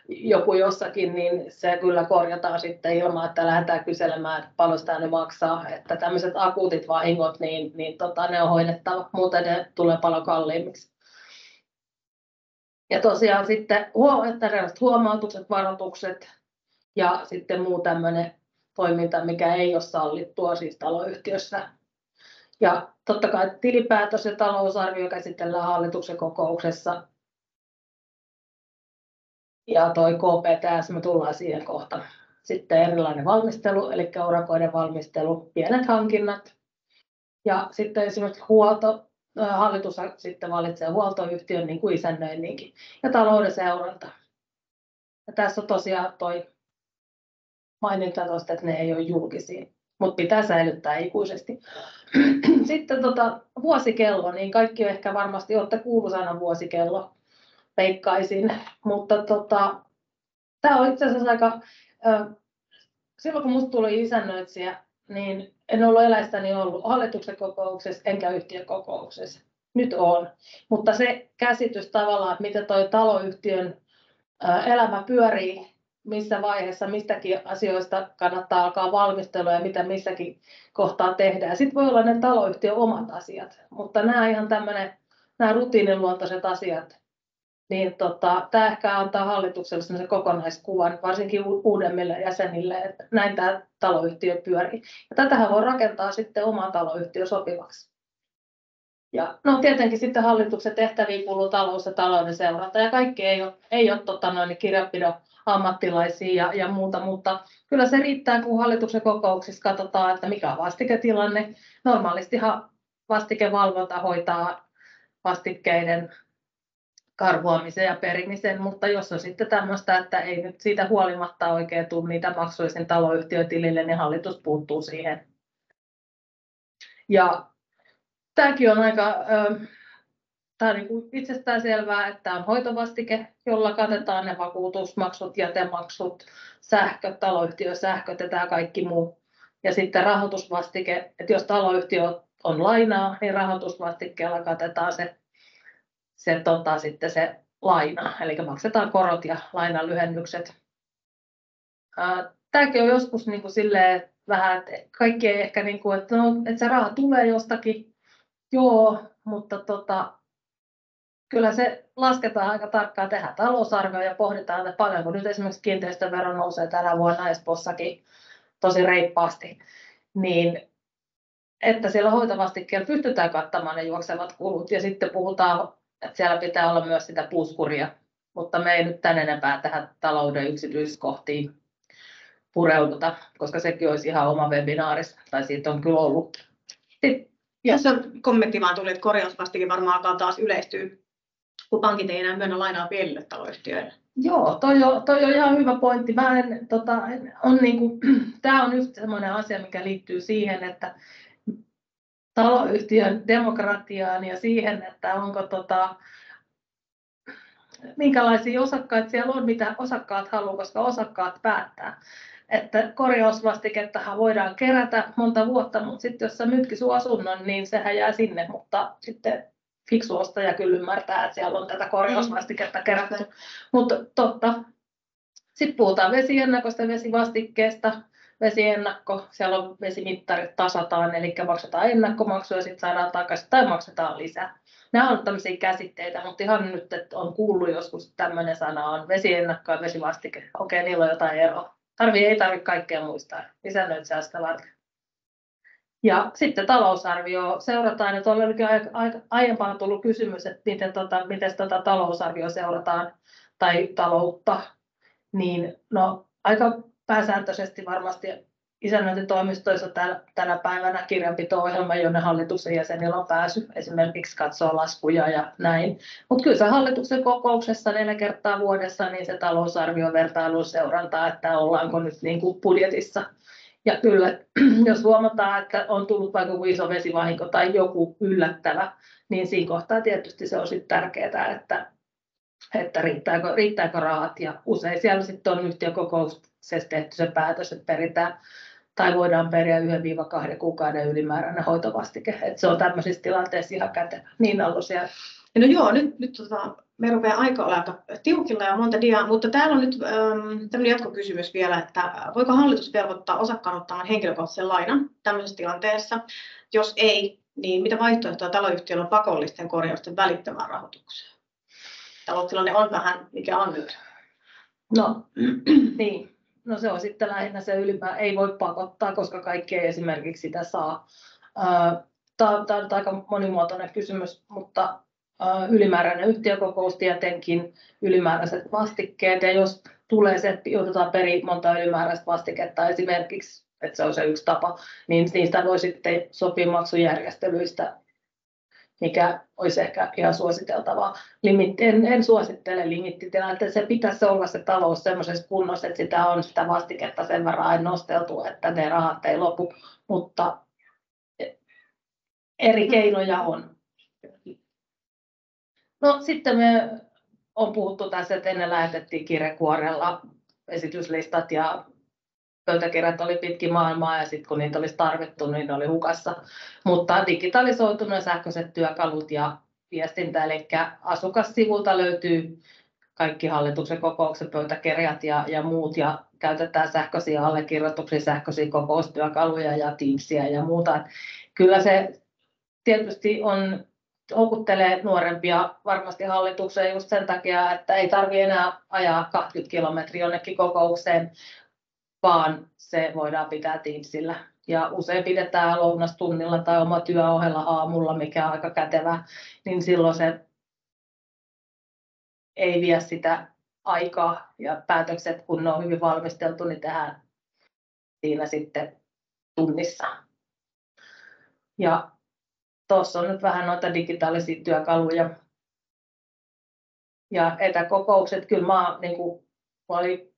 joku jossakin, niin se kyllä korjataan sitten ilman, että lähdetään kyselemään, että paljon sitä ne maksaa. Että tämmöiset akuutit vahingot, niin ne on hoidettava, muuten ne tulee paljon kalliimmiksi. Ja tosiaan sitten huomautukset, varoitukset ja sitten muu tämmöinen toiminta, mikä ei ole sallittua siis taloyhtiössä. Ja totta kai tilipäätös ja talousarvio käsitellään hallituksen kokouksessa. Ja toi KPTS, me tullaan siihen kohta. Sitten erilainen valmistelu, eli urakoiden valmistelu, pienet hankinnat. Ja sitten esimerkiksi hallitus sitten valitsee huoltoyhtiön niin kuin isännöinninkin. Ja talouden seuranta. Ja tässä on tosiaan toi maininta tuosta, että ne ei ole julkisia, mutta pitää säilyttää ikuisesti. Sitten vuosikello, niin kaikki ehkä varmasti olette kuullut sanan vuosikello. Veikkaisin, mutta tämä on itse asiassa aika, silloin kun minusta tuli isännöitsijä, niin en ollut eläistäni ollut hallituksen kokouksessa enkä yhtiökokouksessa. nyt on. Mutta se käsitys tavallaan, että miten tuo taloyhtiön elämä pyörii, missä vaiheessa mistäkin asioista kannattaa alkaa valmistelua ja mitä missäkin kohtaa tehdään. Sitten voi olla ne taloyhtiön omat asiat, mutta nämä rutiiniluontoiset asiat, niin tämä ehkä antaa hallitukselle sellaisen kokonaiskuvan, varsinkin uudemmille jäsenille, että näin tämä taloyhtiö pyörii. Ja tätähän voi rakentaa sitten oma taloyhtiö sopivaksi. Ja no tietenkin sitten hallituksen tehtäviin kuuluu talous ja talouden seuranta, ja kaikki ei ole kirjanpidon ammattilaisia ja muuta, mutta kyllä se riittää, kun hallituksen kokouksissa katsotaan, että mikä on vastiketilanne. Normaalistihan vastikevalvonta hoitaa vastikkeiden karhuamisen ja perimisen, mutta jos on sitten tämmöistä, että ei nyt siitä huolimatta oikein tule niitä maksuja sen taloyhtiötilille, niin hallitus puuttuu siihen. Ja tämäkin on aika itsestään selvää, että on hoitovastike, jolla katetaan ne vakuutusmaksut, jätemaksut, sähköt, taloyhtiösähköt ja tämä kaikki muu. Ja sitten rahoitusvastike, että jos taloyhtiö on lainaa, niin rahoitusvastikkeella katetaan sitten se laina, eli maksetaan korot ja lainalyhennykset. Tämäkin on joskus silleen vähän, että kaikki ei ehkä, että se raha tulee jostakin, joo, mutta kyllä se lasketaan aika tarkkaan, tehdään talousarvio ja pohditaan, että paljonko nyt esimerkiksi kiinteistövero nousee tänä vuonna Espoossakin tosi reippaasti, niin että siellä hoitovastikkeella pystytään kattamaan ne juoksevat kulut ja sitten puhutaan, että siellä pitää olla myös sitä puskuria, mutta me ei nyt tän enempää tähän talouden yksityiskohtiin pureuduta, koska sekin olisi ihan oma webinaaris, tai siitä on kyllä ollut. Tässä kommentti vaan tuli, että korjausvastike varmaan alkaa taas yleistyä, kun pankit ei enää myönnä lainaa pienille taloyhtiöille. Joo, toi on ihan hyvä pointti. Tämä on just sellainen asia, mikä liittyy siihen, että taloyhtiön demokratiaan ja siihen, että onko minkälaisia osakkaita siellä on, mitä osakkaat haluaa, koska osakkaat päättää. Että korjausvastikettahan voidaan kerätä monta vuotta, mutta sitten jos sä myytkin sun asunnon, niin sehän jää sinne, mutta sitten fiksu ostaja kyllä ymmärtää, että siellä on tätä korjausvastiketta kerätty. Mutta totta. Sitten puhutaan vesiennakosta ja vesivastikkeesta. Vesiennakko, siellä on vesimittarit tasataan, eli maksetaan ennakkomaksu ja sitten saadaan takaisin tai maksetaan lisää. Nämä ovat tämmöisiä käsitteitä, mutta ihan nyt, että on kuullut joskus tämmöinen sana on vesiennakko ja vesivastike. Okei, niillä on jotain eroa. Ei tarvitse kaikkea muistaa. Isännöitsijää sitä varten. Ja sitten talousarvio seurataan, ja tuolla olikin aiempaan tullut kysymys, että miten talousarvio seurataan tai taloutta, niin no aika pääsääntöisesti varmasti isännöintitoimistoissa tänä päivänä kirjanpito-ohjelma, jonne hallituksen jäsenillä on pääsy esimerkiksi katsoa laskuja ja näin. Mutta kyllä se hallituksen kokouksessa 4 kertaa vuodessa niin se talousarvio vertailun seurantaa, että ollaanko nyt niin kuin budjetissa. Ja kyllä, jos huomataan, että on tullut vaikka iso vesivahinko tai joku yllättävä, niin siinä kohtaa tietysti se on sitten tärkeää, että riittääkö rahat. Ja usein siellä sitten on yhtiökokouksessa tehty se päätös, että peritään tai voidaan periä 1-2 kuukauden ylimääräinen hoitovastike. Että se on tämmöisissä tilanteissa ihan kätevä. Niin ollut siellä. No joo, nyt me rupeaa aika olla aika tiukilla ja monta diaa, mutta täällä on nyt tämmöinen jatkokysymys vielä, että voiko hallitus velvoittaa osakkaan ottamaan henkilökohtaisen lainan tämmöisessä tilanteessa? Jos ei, niin mitä vaihtoehtoja taloyhtiöllä on pakollisten korjausten välittämään rahoitukseen? Taloustilanne on vähän mikä on nyt. No, niin. No se on sitten lähinnä se ei voi pakottaa, koska kaikki ei esimerkiksi sitä saa. Tämä on aika monimuotoinen kysymys, mutta ylimääräinen yhtiökokous tietenkin, ylimääräiset vastikkeet, ja jos tulee se, että joudutaan periä monta ylimääräistä vastiketta esimerkiksi, että se on se yksi tapa, niin niistä voi sitten sopia maksujärjestelyistä, mikä olisi ehkä ihan suositeltavaa. En suosittele limittitilaa, että se pitäisi olla se talous sellaisessa kunnossa, että sitä on sitä vastiketta sen verran aina nosteltu, että ne rahat ei lopu, mutta eri keinoja on. No sitten me on puhuttu tässä, että ennen lähetettiin kirjekuorella esityslistat ja pöytäkirjat oli pitkin maailmaa ja sitten kun niitä olisi tarvittu, niin ne oli hukassa. Mutta digitalisoituneet sähköiset työkalut ja viestintä, eli asukassivulta löytyy kaikki hallituksen kokouksen pöytäkirjat ja muut, ja käytetään sähköisiä allekirjoituksia, sähköisiä kokoustyökaluja ja Teamsia ja muuta. Et kyllä se tietysti houkuttelee nuorempia varmasti hallitukseen just sen takia, että ei tarvitse enää ajaa 20 kilometriä jonnekin kokoukseen, vaan se voidaan pitää Teamsillä. Ja usein pidetään lounastunnilla tai oma työohella aamulla, mikä on aika kätevä, niin silloin se ei vie sitä aikaa ja päätökset, kun ne on hyvin valmisteltu, niin tehdään siinä sitten tunnissa. Ja tuossa on nyt vähän noita digitaalisia työkaluja. Ja etäkokoukset, kyllä mulla oli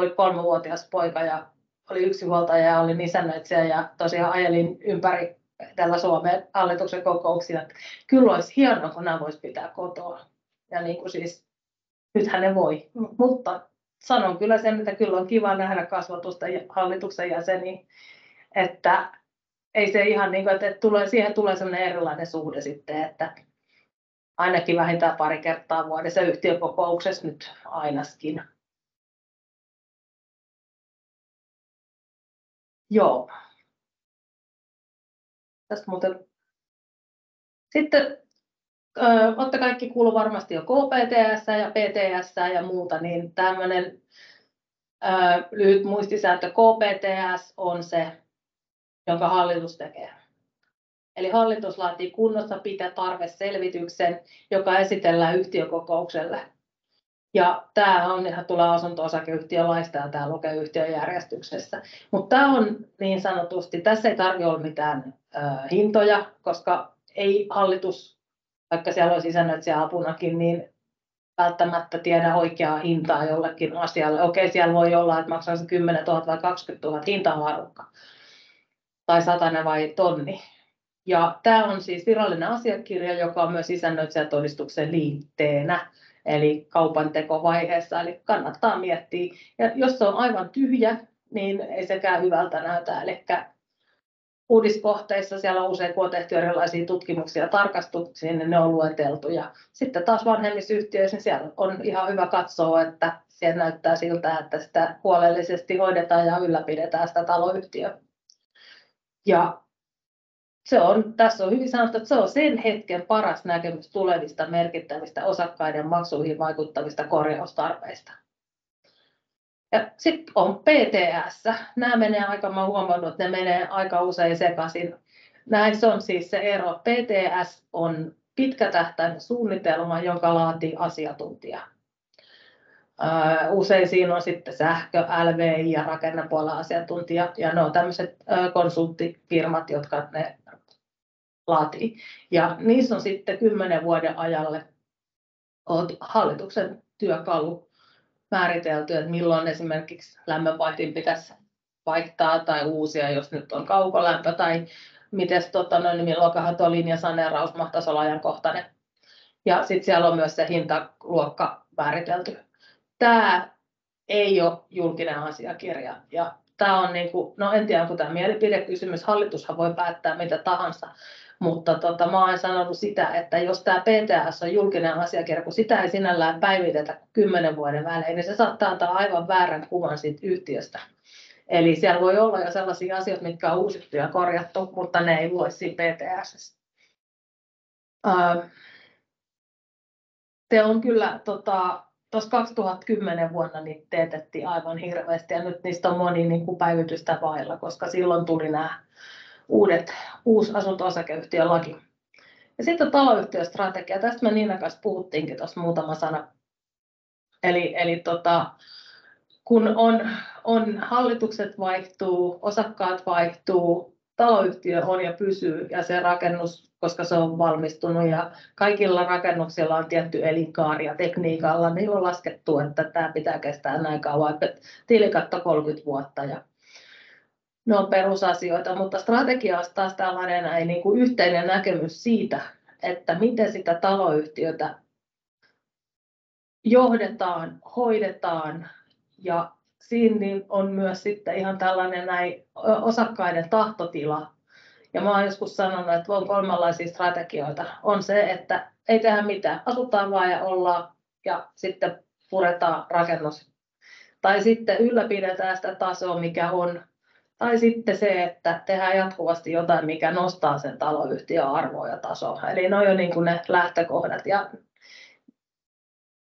3-vuotias poika ja oli yksinhuoltaja ja olin isännöitsijä ja tosiaan ajelin ympäri tällä Suomen hallituksen kokouksia. Kyllä olisi hienoa, kun nämä voisi pitää kotoa. Ja niin kuin siis, nythän ne voi. Mutta sanon kyllä sen, että kyllä on kiva nähdä kasvatusta hallituksen jäseniä, että ei se ihan niin kuin, että siihen tulee sellainen erilainen suhde sitten, että ainakin vähintään pari kertaa vuodessa yhtiökokouksessa nyt ainakin. Joo. Tästä muuten. Sitten olette kaikki kuullut varmasti jo KPTS ja PTS ja muuta, niin tämmöinen lyhyt muistisääntö KPTS on se, jonka hallitus tekee. Eli hallitus laatii kunnossapitotarveselvityksen, joka esitellään yhtiökokoukselle. Ja tämä tulee asunto-osakeyhtiölaista ja tämä lukee yhtiöjärjestyksessä. Mutta tämä on niin sanotusti, tässä ei tarvitse olla mitään hintoja, koska ei hallitus, vaikka siellä olisi isännöitsijä apunakin, niin välttämättä tiedä oikeaa hintaa jollekin asialle. Okei, siellä voi olla, että maksaa se 10 000 vai 20 000 hintaharukka tai 100 vai tonni. Ja tämä on siis virallinen asiakirja, joka on myös isännöitsijätodistuksen liitteenä, eli kaupantekovaiheessa, eli kannattaa miettiä. Ja jos se on aivan tyhjä, niin ei sekään hyvältä näytä. Eli uudiskohteissa siellä on usein, kun on tehty erilaisia tutkimuksia ja tarkastuksia, niin ne on lueteltu. Ja sitten taas vanhemmissa yhtiöissä, niin siellä on ihan hyvä katsoa, että siellä näyttää siltä, että sitä huolellisesti hoidetaan ja ylläpidetään sitä taloyhtiöä. Ja tässä on hyvin sanottu, että se on sen hetken paras näkemys tulevista merkittävistä osakkaiden maksuihin vaikuttavista korjaustarpeista. Ja sitten on PTS. Nämä menee mä oon huomannut, että ne menee aika usein sekaisin. Se on siis se ero. PTS on pitkätähtäinen suunnitelma, jonka laatii asiantuntija. Usein siinä on sitten sähkö, LVI ja rakennepuolen asiantuntija. Ja ne on tämmöiset konsulttifirmat, jotka ne laatii. Ja niissä on sitten 10 vuoden ajalle hallituksen työkalu määritelty, että milloin esimerkiksi lämmönvaihdin pitäisi vaihtaa tai uusia, jos nyt on kaukolämpö, tai milloin linjasaneeraus mahtaisi olla ajankohtainen. Ja sitten siellä on myös se hintaluokka määritelty. Tämä ei ole julkinen asiakirja. Ja tämä on en tiedä, onko tämä mielipidekysymys, hallitushan voi päättää mitä tahansa, mutta mä olen sanonut sitä, että jos tämä PTS on julkinen asiakirja, kun sitä ei sinällään päivitetä 10 vuoden välein, niin se saattaa antaa aivan väärän kuvan siitä yhtiöstä. Eli siellä voi olla jo sellaisia asioita, mitkä on uusittu ja korjattu, mutta ne ei voi siinä PTS. Se on kyllä tuossa 2010 vuonna niin teetettiin aivan hirveästi ja nyt niistä on moni päivitystä vailla, koska silloin tuli nämä uusi asunto-osakeyhtiölaki. Ja sitten taloyhtiöstrategia. Tästä me Niinan kanssa puhuttiinkin tuossa muutama sana. Eli kun on hallitukset vaihtuu, osakkaat vaihtuu, taloyhtiö on ja pysyy ja se rakennus, koska se on valmistunut ja kaikilla rakennuksilla on tietty elinkaari ja tekniikalla, niillä on laskettu, että tämä pitää kestää näin kauan, että tilikatto 30 vuotta ja ne on perusasioita, mutta strategia on taas tällainen yhteinen näkemys siitä, että miten sitä taloyhtiötä johdetaan, hoidetaan ja siinä niin on myös sitten ihan tällainen osakkaiden tahtotila. Ja mä oon joskus sanonut, että on kolmenlaisia strategioita. On se, että ei tehdä mitään, asutaan vaan ja ollaan ja sitten puretaan rakennus. Tai sitten ylläpidetään sitä tasoa, mikä on. Tai sitten se, että tehdään jatkuvasti jotain, mikä nostaa sen taloyhtiön arvoa ja tasoa. Eli ne on jo niin kuin ne lähtökohdat. Ja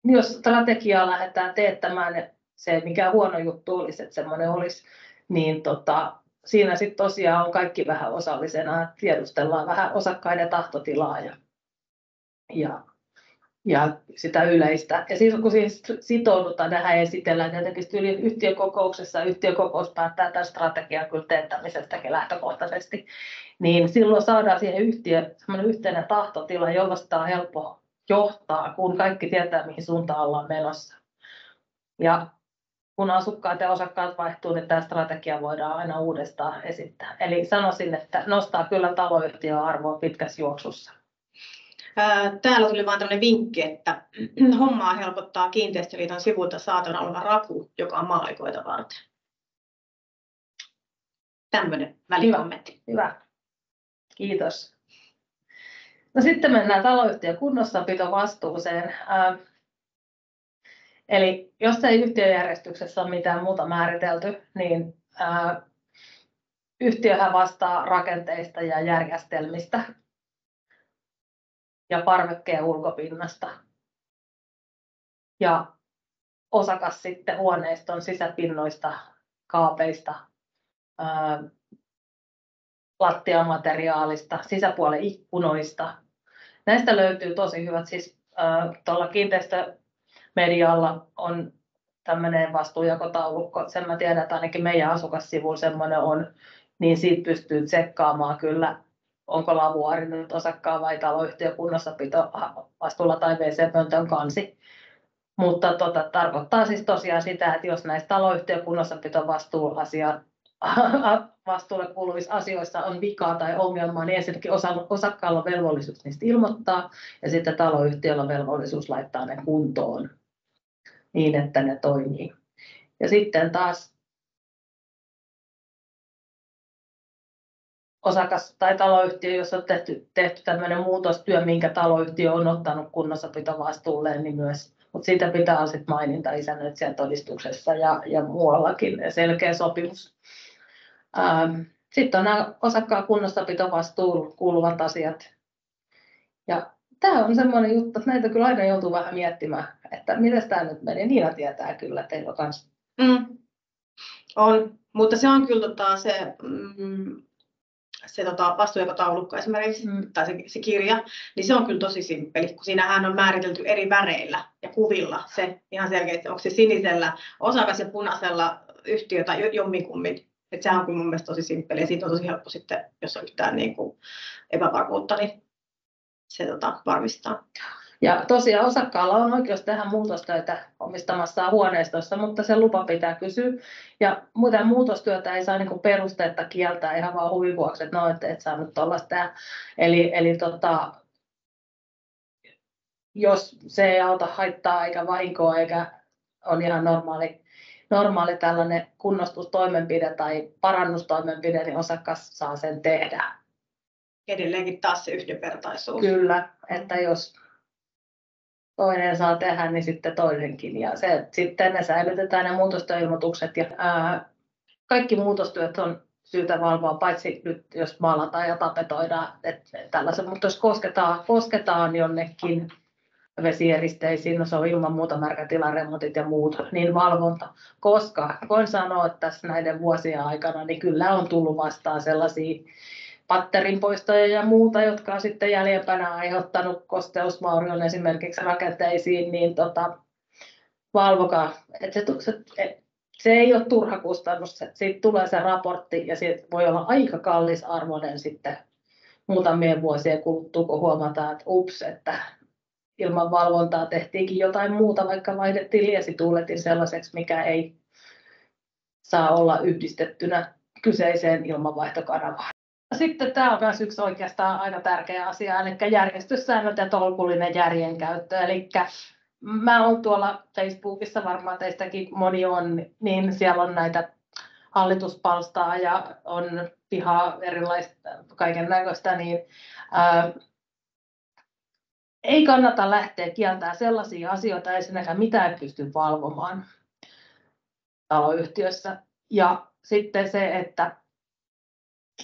jos strategiaa lähdetään teettämään, se mikä huono juttu olisi, että semmoinen olisi, niin siinä sitten tosiaan on kaikki vähän osallisena, tiedustellaan vähän osakkaiden tahtotilaa ja sitä yleistä. Ja siis kun siihen sitoudutaan, tähän esitellään tietenkin yhtiökokouksessa, yhtiökokous päättää tämän strategian kyllä teettämisestäkin lähtökohtaisesti, niin silloin saadaan siihen semmoinen yhteinen tahtotila, jolla sitä on helppo johtaa, kun kaikki tietää, mihin suuntaan ollaan menossa. Ja kun asukkaat ja osakkaat vaihtuu, niin tämä strategia voidaan aina uudestaan esittää. Eli sanoisin, että nostaa kyllä taloyhtiön arvoa pitkässä juoksussa. Täällä tuli vain tämmöinen vinkki, että hommaa helpottaa Kiinteistöliiton sivulta saatavana oleva rapu, joka on maalikoita varten. Tämmöinen välikommentti. Hyvä. Kiitos. No sitten mennään taloyhtiön kunnossapitovastuuseen. Eli jos ei yhtiöjärjestyksessä ole mitään muuta määritelty, niin yhtiöhän vastaa rakenteista ja järjestelmistä ja parvekkeen ulkopinnasta. Ja osakas sitten huoneiston sisäpinnoista, kaapeista, lattiamateriaalista, sisäpuolen ikkunoista. Näistä löytyy tosi hyvät, siis tuolla kiinteistömedialla on tämmöinen vastuunjakotaulukko, sen mä tiedän, että ainakin meidän asukassivuilla semmoinen on, niin siitä pystyy tsekkaamaan kyllä, onko lavuaari nyt osakkaan vai taloyhtiö kunnossapito vastuulla tai WC-pöntön kansi. Mutta tarkoittaa siis tosiaan sitä, että jos näissä taloyhtiön kunnossapito vastuulle kuuluvissa asioissa on vikaa tai ongelmaa, niin ensinnäkin osakkaalla on velvollisuus niistä ilmoittaa ja sitten taloyhtiöllä on velvollisuus laittaa ne kuntoon niin, että ne toimii. Ja sitten taas osakas tai taloyhtiö, jos on tehty tämmöinen muutostyö, minkä taloyhtiö on ottanut kunnossapitovastuulleen, niin myös, mutta siitä pitää olla sitten maininta isännöitsijän todistuksessa ja muuallakin selkeä sopimus. Sitten on nämä osakkaan kunnossapitovastuulle kuuluvat asiat. Ja tämä on semmoinen juttu, että näitä kyllä aina joutuu vähän miettimään, että miten tämä nyt menee. Niina tietää kyllä teillä kanssa. On, mutta se on kyllä se vastuunjakotaulukko esimerkiksi, tai se kirja, niin se on kyllä tosi simppeli, kun siinähän on määritelty eri väreillä ja kuvilla se ihan selkeästi, onko se sinisellä osakas ja punaisella yhtiö tai jomminkummin. Että sehän on kyllä mun mielestä tosi simppeli ja siitä on tosi helppo sitten, jos on yhtään niin kuin epävarmuutta, niin se varmistaa. Ja tosiaan osakkaalla on oikeus tehdä muutostöitä omistamassaan huoneistossa, mutta se lupa pitää kysyä. Ja muuten muutostyötä ei saa niin kuin perusteetta kieltää ihan vaan huvin vuoksi, että no, et saa nyt tuollaista tehdä. Eli jos se ei auta haittaa eikä vahinkoa eikä on ihan normaali tällainen kunnostustoimenpide tai parannustoimenpide, niin osakas saa sen tehdä. Edelleenkin taas se yhdenvertaisuus. Kyllä, että jos toinen saa tehdä, niin sitten toinenkin. Ja sitten ne säilytetään ne muutostyöilmoitukset ja kaikki muutostyöt on syytä valvoa, paitsi nyt jos maalataan ja tapetoidaan, mutta jos kosketaan jonnekin vesieristeisiin, no se on ilman muuta märkätilaremontit ja muut, niin valvonta. Koska voin sanoa, että tässä näiden vuosien aikana niin kyllä on tullut vastaan sellaisia patterinpoistoja ja muuta, jotka on sitten jäljempänä aiheuttanut kosteusvaurion esimerkiksi rakenteisiin, niin valvokaa. Se ei ole turha kustannus, siitä tulee se raportti ja siitä voi olla aika kallisarvoinen sitten muutamien vuosien kuluttua, kun huomataan, että että ilman valvontaa tehtiinkin jotain muuta, vaikka vaihdettiin liesituuletin sellaiseksi, mikä ei saa olla yhdistettynä kyseiseen ilmanvaihtokanavaan. Sitten tämä on myös yksi oikeastaan aika tärkeä asia, eli järjestyssäännöt ja tolkullinen järjenkäyttö. Eli mä oon tuolla Facebookissa, varmaan teistäkin moni on, niin siellä on näitä hallituspalstaa ja on pihaa erilaista kaiken näköistä, niin ei kannata lähteä kieltämään sellaisia asioita, ensinnäkään mitä ei pysty valvomaan taloyhtiössä. Ja sitten se, että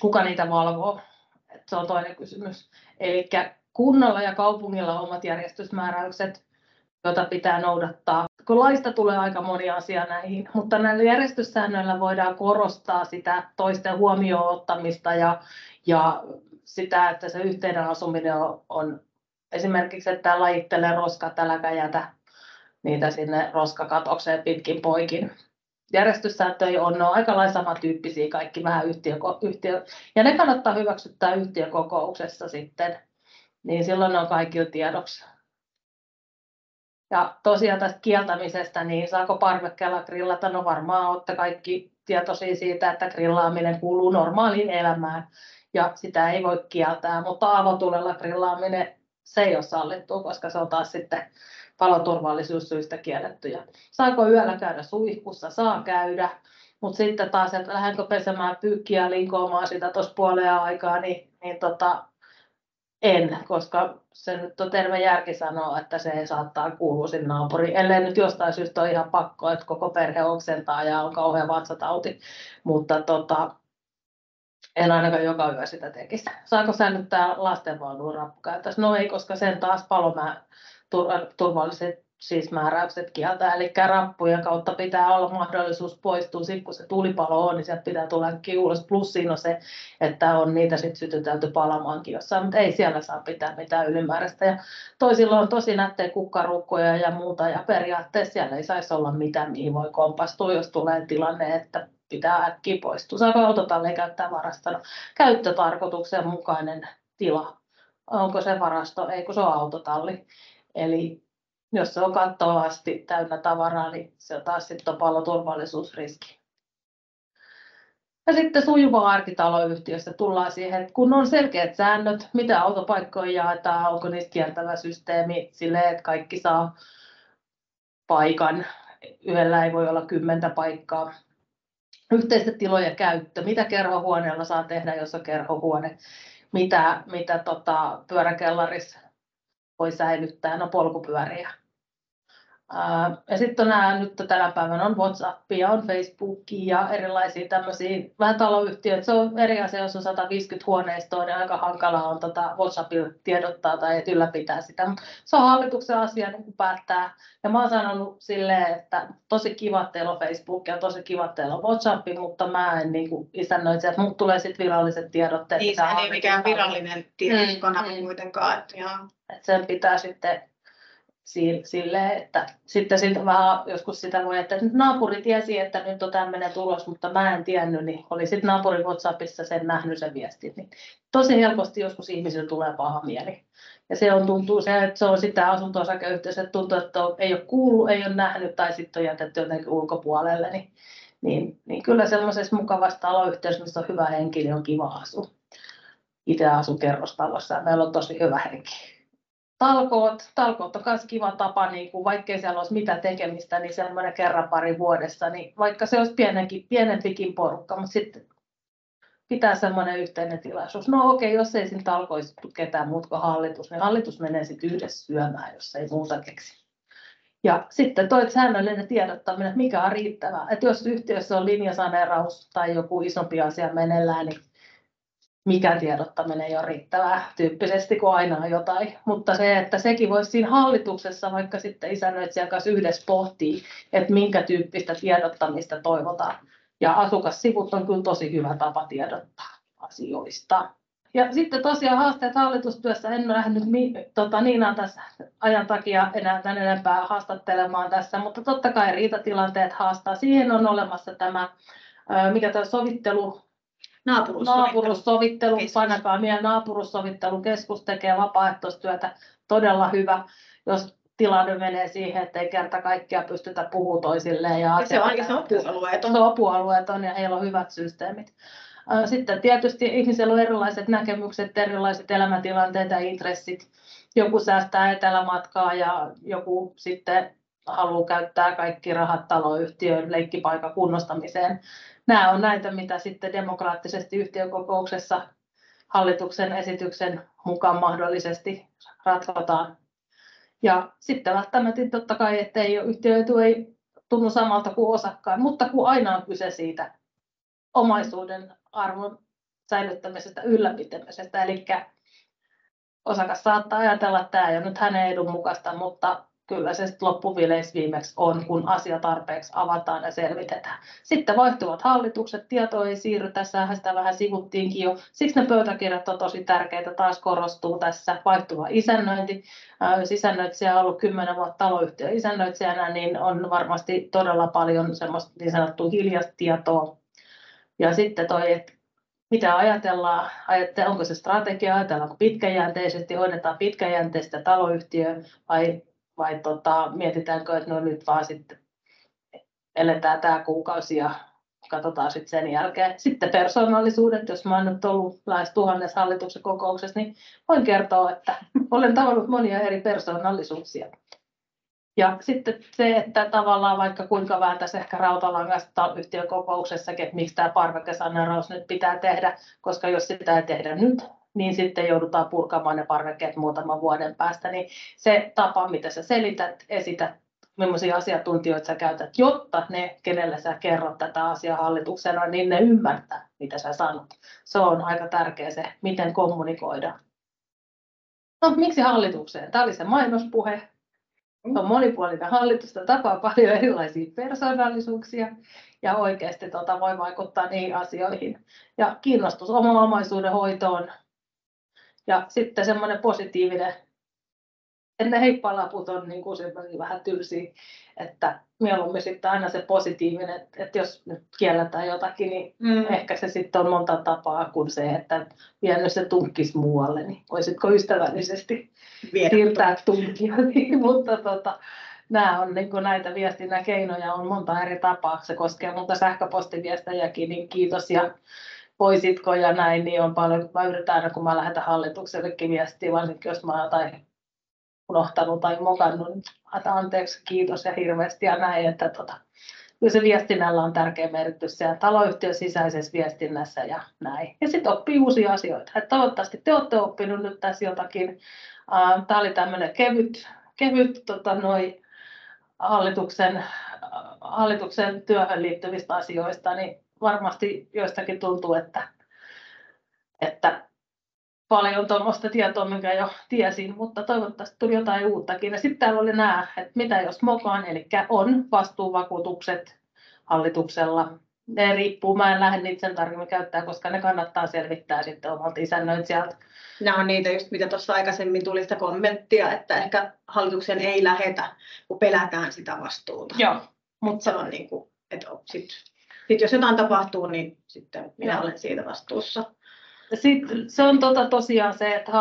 kuka niitä valvoo, että se on toinen kysymys. Eli kunnalla ja kaupungilla on omat järjestysmääräykset, joita pitää noudattaa. Kun laista tulee aika moni asia näihin, mutta näillä järjestyssäännöillä voidaan korostaa sitä toisten huomioon ottamista ja sitä, että se yhteinen asuminen on esimerkiksi, että lajittelee roskat, äläkä jätä niitä sinne roskakatokseen pitkin poikin. Järjestyssääntöjä on aika lailla samantyyppisiä kaikki vähän yhtiö, ja ne kannattaa hyväksyttää yhtiökokouksessa sitten, niin silloin ne on kaikilla tiedoksi. Ja tosiaan tästä kieltämisestä, niin saako parvekkeella grillata? No varmaan olette kaikki tietoisia siitä, että grillaaminen kuuluu normaaliin elämään ja sitä ei voi kieltää, mutta avotulella grillaaminen se ei ole sallittua, koska se on taas sitten paloturvallisuussyistä kielletty. Ja saako yöllä käydä suihkussa? Saa käydä, mutta sitten taas, että lähdenkö pesemään pyykkiä ja linkoamaan sitä tuossa puoleen aikaa, niin en, koska se nyt on terve järki sanoa, että se saattaa kuulua sinne naapuriin, ellei nyt jostain syystä ole ihan pakko, että koko perhe oksentaa ja on kauhean vatsatauti, mutta en ainakaan joka yö sitä tekisi. Saako säilyttää lastenvaunun rappukäytössä? No ei, koska sen taas turvalliset siis määräykset kieltää, eli rappujen kautta pitää olla mahdollisuus poistua, sitten kun se tulipalo on, niin sieltä pitää tulla ulos, plus siinä on se, että on niitä sitten sytytelty palamaankin jossain, mutta ei siellä saa pitää mitään ylimääräistä, ja toisilla on tosi nättejä kukkaruukkoja ja muuta, ja periaatteessa siellä ei saisi olla mitään, mihin voi kompastua, jos tulee tilanne, että pitää äkkiä poistua. Saako autotalli käyttää varastona? Käyttötarkoituksen mukainen tila. Onko se varasto? Ei, kun se on autotalli. Eli jos se on kattoon asti täynnä tavaraa, niin se on taas sitten paloturvallisuusriski. Ja sitten sujuvaa arkitaloyhtiössä tullaan siihen, että kun on selkeät säännöt, mitä autopaikkoja jaetaan, onko niistä kiertävä systeemi silleen, että kaikki saa paikan. Yhdellä ei voi olla 10 paikkaa. Yhteisten tilojen käyttö, mitä kerhohuoneella saa tehdä, jos on kerhohuone, mitä pyöräkellarissa voi säilyttää, no polkupyöriä. Ja sitten on nämä, nyt tänä päivänä on WhatsAppia, on Facebookia ja erilaisia tämmöisiä vähän taloyhtiöitä. Se on eri asia, jos on 150 huoneistoa, niin aika hankalaa on WhatsAppilla tiedottaa tai ylläpitää sitä. Mutta se on hallituksen asia niin päättää. Ja mä oon sanonut silleen, että tosi kiva, että teillä on Facebook ja tosi kiva, että teillä on WhatsApp, mutta mä en niin isännöitse, että mut tulee sitten viralliset tiedotteet. Niin, se ei mikään virallinen tiedotuskanava kuitenkaan. Että sen pitää sitten silleen, että sitten siitä vähän joskus sitä voi, että naapuri tiesi, että nyt on tämmöinen tulos, mutta mä en tiennyt, niin oli sitten naapurin WhatsAppissa sen nähnyt sen viestin. Niin tosi helposti joskus ihmisillä tulee paha mieli. Ja tuntuu se, että se on sitä asunto-osakeyhtiössä, että tuntuu, että ei ole kuullut, ei ole nähnyt tai sitten on jätetty jotenkin ulkopuolelle. Niin kyllä sellaisessa mukavassa taloyhtiössä, missä on hyvä henki, niin on kiva asua. Itse asun kerrostalossa ja meillä on tosi hyvä henki. Talkoot on myös kiva tapa, niin kuin vaikkei siellä olisi mitä tekemistä, niin semmoinen kerran pari vuodessa, niin vaikka se olisi pienempikin porukka, mutta sitten pitää semmoinen yhteinen tilaisuus. No okei, jos ei siinä talkoisi ketään muut kuin hallitus, niin hallitus menee sitten yhdessä syömään, jos ei muuta keksi. Ja sitten säännöllinen tiedottaminen, että mikä on riittävää. Että jos yhtiössä on linjasaneeraus tai joku isompi asia meneillään, niin mikä tiedottaminen ei ole riittävää tyyppisesti, kun aina on jotain. Mutta se, että sekin voisi siinä hallituksessa vaikka sitten isännöitsijän kanssa yhdessä pohtia, että minkä tyyppistä tiedottamista toivotaan. Ja asukassivut on kyllä tosi hyvä tapa tiedottaa asioista. Ja sitten tosiaan haasteet hallitustyössä, en ole lähtenyt Niinaa tässä ajan takia enää tämän enempää haastattelemaan tässä, mutta totta kai riitatilanteet haastaa. Siihen on olemassa tämä, mikä tämä sovittelu, Naapurussovittelu, painakaa mieleen, naapurussovittelukeskus tekee vapaaehtoistyötä todella hyvä, jos tilanne menee siihen, että ei kerta kaikkiaan pystytä puhumaan toisilleen. Ja se on apualueeton. Se on apualueeton ja heillä on hyvät systeemit. Sitten tietysti ihmisillä on erilaiset näkemykset, erilaiset elämäntilanteet ja intressit. joku säästää etelämatkaa ja joku sitten haluaa käyttää kaikki rahat taloyhtiön leikkipaikan kunnostamiseen. Nämä on näitä, mitä sitten demokraattisesti yhtiökokouksessa hallituksen esityksen mukaan mahdollisesti ratkotaan. Ja sitten välttämättä totta kai, että yhtiöetu ei tunnu samalta kuin osakkaan, mutta kun aina on kyse siitä omaisuuden arvon säilyttämisestä, ylläpitämisestä, eli osakas saattaa ajatella, että tämä ei ole nyt hänen edun mukaista, mutta kyllä se sitten loppuviimeksi viimeksi on, kun asia tarpeeksi avataan ja selvitetään. Sitten vaihtuvat hallitukset, tieto ei siirry, tässä sitä vähän sivuttiinkin jo. Siksi ne pöytäkirjat on tosi tärkeitä, taas korostuu tässä vaihtuva isännöinti. Jos isännöitsijä on ollut 10 vuotta taloyhtiön isännöitsijänä, niin on varmasti todella paljon semmoista niin sanottua hiljaista tietoa. Ja sitten toi, että mitä ajatellaan, onko se strategia, ajatellaanko pitkäjänteisesti, hoidetaan pitkäjänteistä taloyhtiöä vai mietitäänkö, että no nyt vaan sitten eletään tämä kuukausi ja katsotaan sitten sen jälkeen. Sitten persoonallisuudet, jos mä oon nyt ollut lähes 1000 hallituksen kokouksessa, niin voin kertoa, että olen tavannut monia eri persoonallisuuksia. Ja sitten se, että tavallaan vaikka kuinka vääntäisi ehkä rautalangasta yhtiökokouksessakin, että miksi tämä parvekesaneeraus nyt pitää tehdä, koska jos sitä ei tehdä nyt, niin sitten joudutaan purkamaan ne parvekkeet muutaman vuoden päästä. Niin se tapa, mitä sä selität, esität, millaisia asiantuntijoita sä käytät, jotta ne, kenelle sä kerrot tätä asiaa hallituksena, niin ne ymmärtää, mitä sä sanot. Se on aika tärkeä se, miten kommunikoidaan. No, miksi hallitukseen? Tämä oli se mainospuhe. On monipuolinen hallitus, tapaa paljon erilaisia persoonallisuuksia ja oikeasti voi vaikuttaa niihin asioihin. Ja kiinnostus oman omaisuuden hoitoon ja sitten semmoinen positiivinen, että ne heippalaput on niin kuin vähän tylsiä, että mieluummin sitten aina se positiivinen, että jos nyt kielletään jotakin, niin ehkä se sitten on monta tapaa kuin se, että vienyt se tunkkisi muualle, niin voisitko ystävällisesti siirtää tunkia, mutta nämä on niin kuin näitä viestinnän keinoja, on monta eri tapaa, se koskee monta sähköpostiviestejäkin, niin kiitos ja voisitko ja näin, niin on paljon, mä yritän aina kun mä lähetän hallituksellekin viestiä, varsinkin jos mä oon jotain unohtanut tai mokannut, niin anteeksi, kiitos ja hirveästi ja näin, että kyllä se viestinnällä on tärkeä merkitys siellä taloyhtiön sisäisessä viestinnässä ja näin. Ja sitten oppii uusia asioita. Että toivottavasti te olette oppinut nyt tässä jotakin. Tämä oli tämmöinen kevyt hallituksen työhön liittyvistä asioista, niin varmasti joistakin tuntuu, että paljon tuommoista tietoa, minkä jo tiesin, mutta toivottavasti tuli jotain uuttakin. Ja sitten täällä oli nämä, että mitä jos mokaan, eli on vastuuvakuutukset hallituksella. Ne riippuu, mä en lähde niitä sen tarkemmin käyttää, koska ne kannattaa selvittää sitten omalta isännöitsijältä. Nämä on niitä just, mitä tuossa aikaisemmin tuli sitä kommenttia, että ehkä hallituksen ei lähetä, kun pelätään sitä vastuuta. Joo, mutta se on niin kuin, että sit jos jotain tapahtuu, niin sitten minä olen siitä vastuussa. Sitten se on tosiaan se, että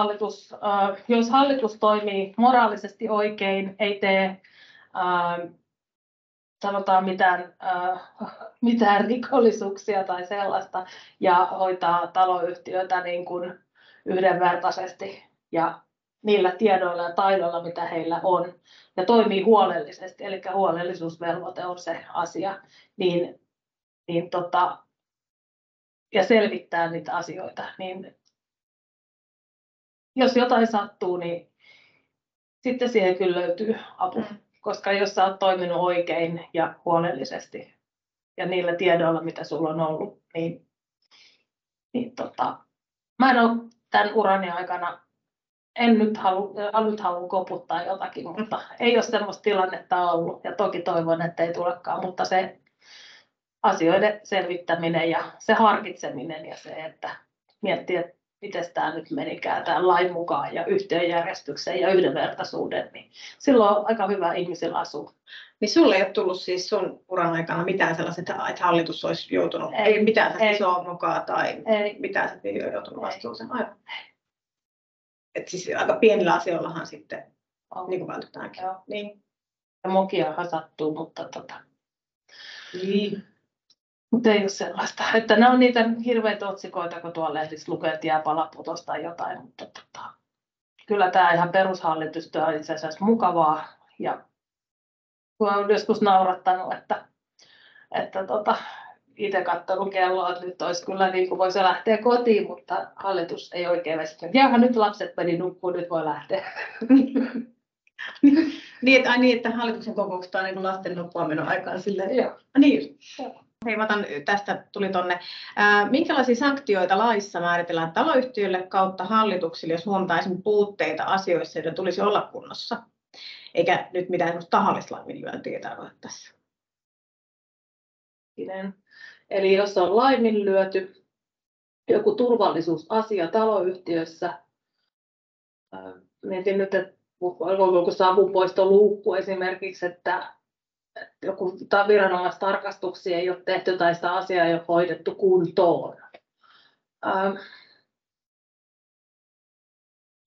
jos hallitus toimii moraalisesti oikein, ei tee sanotaan mitään rikollisuuksia tai sellaista ja hoitaa taloyhtiötä niin kuin yhdenvertaisesti ja niillä tiedoilla ja taidoilla, mitä heillä on, ja toimii huolellisesti, eli huolellisuusvelvoite on se asia, ja selvittää niitä asioita, niin jos jotain sattuu, niin sitten siihen kyllä löytyy apu, koska jos sä oot toiminut oikein ja huolellisesti ja niillä tiedoilla, mitä sulla on ollut, niin mä en ole tämän urani aikana, en nyt halua koputtaa jotakin, mutta ei ole semmoista tilannetta ollut ja toki toivon, että ei tulekaan, mutta se asioiden selvittäminen ja se harkitseminen ja se, että miettii, että miten tämä nyt menikään tämän lain mukaan ja yhtiöjärjestyksen ja yhdenvertaisuuden, niin silloin on aika hyvä ihmisillä asua. Niin sulle ei ole tullut siis sun uran aikana mitään sellaista, että hallitus olisi joutunut, ei mitään isoa mukaan tai mitään se ei ole joutunut vastuuseen aivan. Että siis aika pienillä asioillahan sitten niin kuin vältytäänkin. Niin. Ja mokiahan sattuu, mutta niin. Mutta ei ole sellaista. Että ne on niitä hirveitä otsikoita, kun tuolla lehdissä lukee, että jää palaputosta tai jotain, mutta kyllä tämä ihan perushallitystyö on itse asiassa mukavaa. Ja olen joskus naurattanut, että itse katsonut kelloa, että nyt olisi kyllä niin kuin voisi lähteä kotiin, mutta hallitus ei oikein väsynyt. Jaha, nyt lapset meni nukkuun, nyt voi lähteä. niin, että hallituksen kokouksesta on niin lasten nukkuaminen aikaan silleen. Joo. Niin. Hei, mä otan, tästä tuli tonne. Minkälaisia sanktioita laissa määritellään taloyhtiöille kautta hallituksille, jos huomataan esimerkiksi puutteita asioissa, joiden tulisi olla kunnossa? Eikä nyt mitään tahallista laiminlyöntiä tarkoita tässä. Eli jos on laiminlyöty joku turvallisuusasia taloyhtiössä, mietin nyt, että onko savunpoistoluukku esimerkiksi, että joku viranomaistarkastuksia ei ole tehty tai sitä asiaa ei ole hoidettu kuntoon.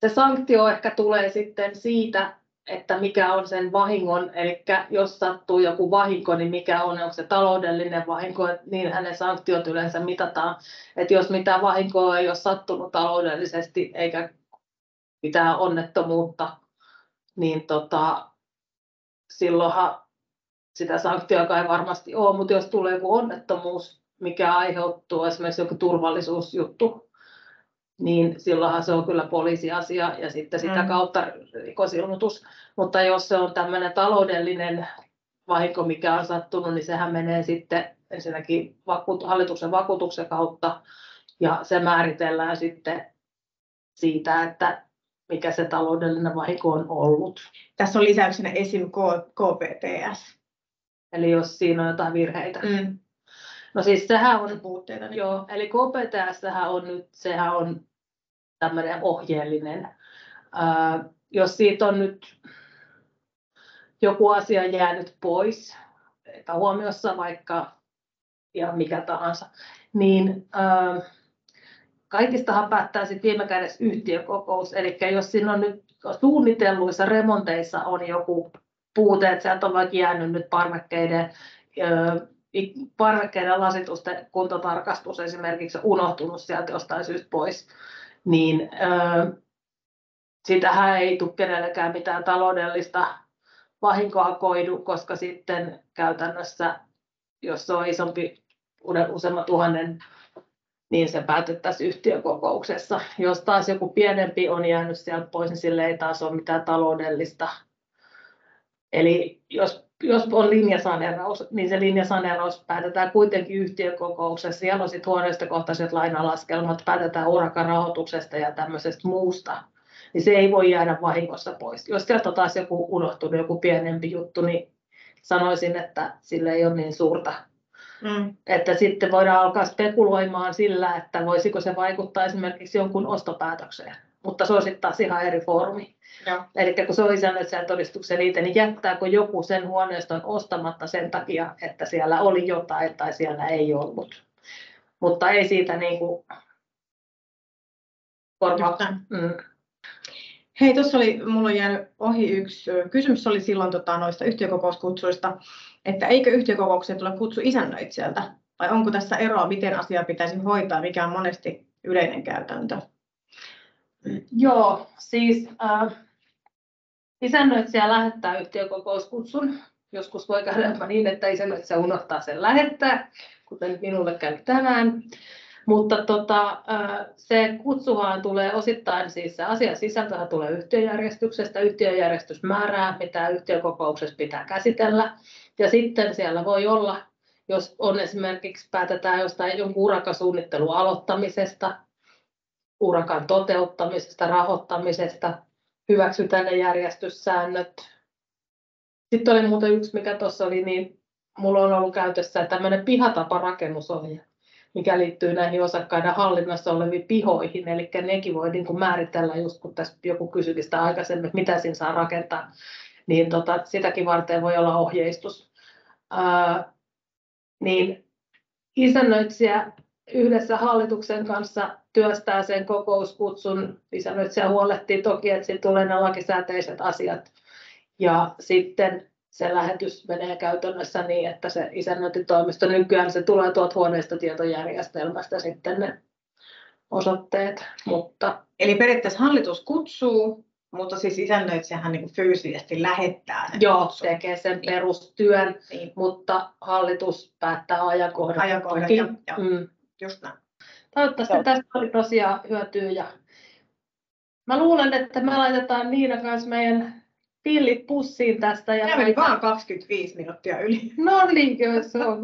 Se sanktio ehkä tulee sitten siitä, että mikä on sen vahingon, eli jos sattuu joku vahinko, niin mikä onko se taloudellinen vahinko, niin hänen sanktiot yleensä mitataan. Että jos mitään vahinkoa ei ole sattunut taloudellisesti eikä mitään onnettomuutta, niin silloinhan sitä sanktioa ei varmasti ole, mutta jos tulee joku onnettomuus, mikä aiheutuu esimerkiksi joku turvallisuusjuttu, niin silloinhan se on kyllä poliisiasia ja sitten sitä kautta rikosilmoitus. Mutta jos se on tämmöinen taloudellinen vahinko, mikä on sattunut, niin sehän menee sitten ensinnäkin hallituksen vakuutuksen kautta ja se määritellään sitten siitä, että mikä se taloudellinen vahinko on ollut. Tässä on lisäyksenä esim. KPTS. Eli jos siinä on jotain virheitä. No siis sehän on puutteita. Niin. Joo, eli KPTS sehän on tämmöinen ohjeellinen. Jos siitä on nyt joku asia jäänyt pois, epähuomiossa vaikka ja mikä tahansa, niin kaikistahan päättää sitten viime kädessä yhtiökokous. Eli jos siinä on nyt suunnitelluissa remonteissa on joku puute, että sieltä on vaikka jäänyt nyt parvekkeiden lasitusten kuntotarkastus esimerkiksi unohtunut sieltä jostain syystä pois, niin sitähän ei tule kenellekään mitään taloudellista vahinkoa koidu, koska sitten käytännössä, jos se on isompi, useamman tuhannen, niin se päätettäisiin yhtiökokouksessa. Jos taas joku pienempi on jäänyt sieltä pois, niin sille ei taas ole mitään taloudellista. Eli jos on linjasaneeraus, niin se linjasaneeraus päätetään kuitenkin yhtiökokouksessa. Siellä on sitten huoneistokohtaiset lainalaskelmat, päätetään urakarahoituksesta ja tämmöisestä muusta. Niin se ei voi jäädä vahingossa pois. Jos sieltä on taas joku unohtunut, joku pienempi juttu, niin sanoisin, että sille ei ole niin suurta. Että sitten voidaan alkaa spekuloimaan sillä, että voisiko se vaikuttaa esimerkiksi jonkun ostopäätökseen. Mutta se on sitten taas ihan eri foorumi. Eli kun se on isännöitsijän todistuksen liite, niin jättääkö joku sen huoneiston ostamatta sen takia, että siellä oli jotain tai siellä ei ollut. Mutta ei siitä niin kuin Hei, tuossa mulla on jäänyt ohi yksi kysymys, oli silloin noista yhtiökokouskutsuista, että eikö yhtiökokoukseen tule kutsu isännöitsijältä, vai onko tässä eroa, miten asia pitäisi hoitaa, mikä on monesti yleinen käytäntö? Joo, siis isännöitsijä lähettää yhtiökokouskutsun. Joskus voi käydä niin, että isännöitsijä unohtaa sen lähettää, kuten minulle kävi tänään. Mutta se kutsuhan tulee osittain, siis se asian sisältöhän tulee yhtiöjärjestyksestä. Yhtiöjärjestys määrää, mitä yhtiökokouksessa pitää käsitellä. Ja sitten siellä voi olla, jos on esimerkiksi päätetään jostain jonkun urakasuunnittelun aloittamisesta, urakan toteuttamisesta, rahoittamisesta, hyväksytään ne järjestyssäännöt. Sitten oli muuten yksi, mikä tuossa oli, niin mulla on ollut käytössä tämmöinen pihatapaраkennusohje, mikä liittyy näihin osakkaiden hallinnassa oleviin pihoihin. Eli nekin voi niin kuin määritellä, just kun tässä joku kysyi sitä aikaisemmin, että mitä siinä saa rakentaa, niin sitäkin varten voi olla ohjeistus. Niin isännöitsijä yhdessä hallituksen kanssa työstää sen kokouskutsun. Isännöitsijä huolehtii toki, että siitä tulee ne lakisääteiset asiat. Ja sitten se lähetys menee käytännössä niin, että se isännöintitoimisto nykyään se tulee tuolta huoneistotietojärjestelmästä sitten ne osoitteet. Eli periaatteessa hallitus kutsuu, Mutta siis isännöitsijähän niin fyysisesti lähettää sen. Joo, tekee sen perustyön, Niin. mutta hallitus päättää ajankohdan. Ajankohdat, joo. Just näin. Toivottavasti tästä oli tosiaan hyötyä. Ja mä luulen, että me laitetaan Niina kanssa meidän pillit pussiin tästä. Tämä meni vaan 25 minuuttia yli. No niin, se on.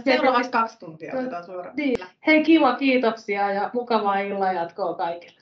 Seuraavaksi 2 tuntia otetaan suoraan. Niin. Hei, kiva, kiitoksia ja mukavaa illan jatkoa kaikille.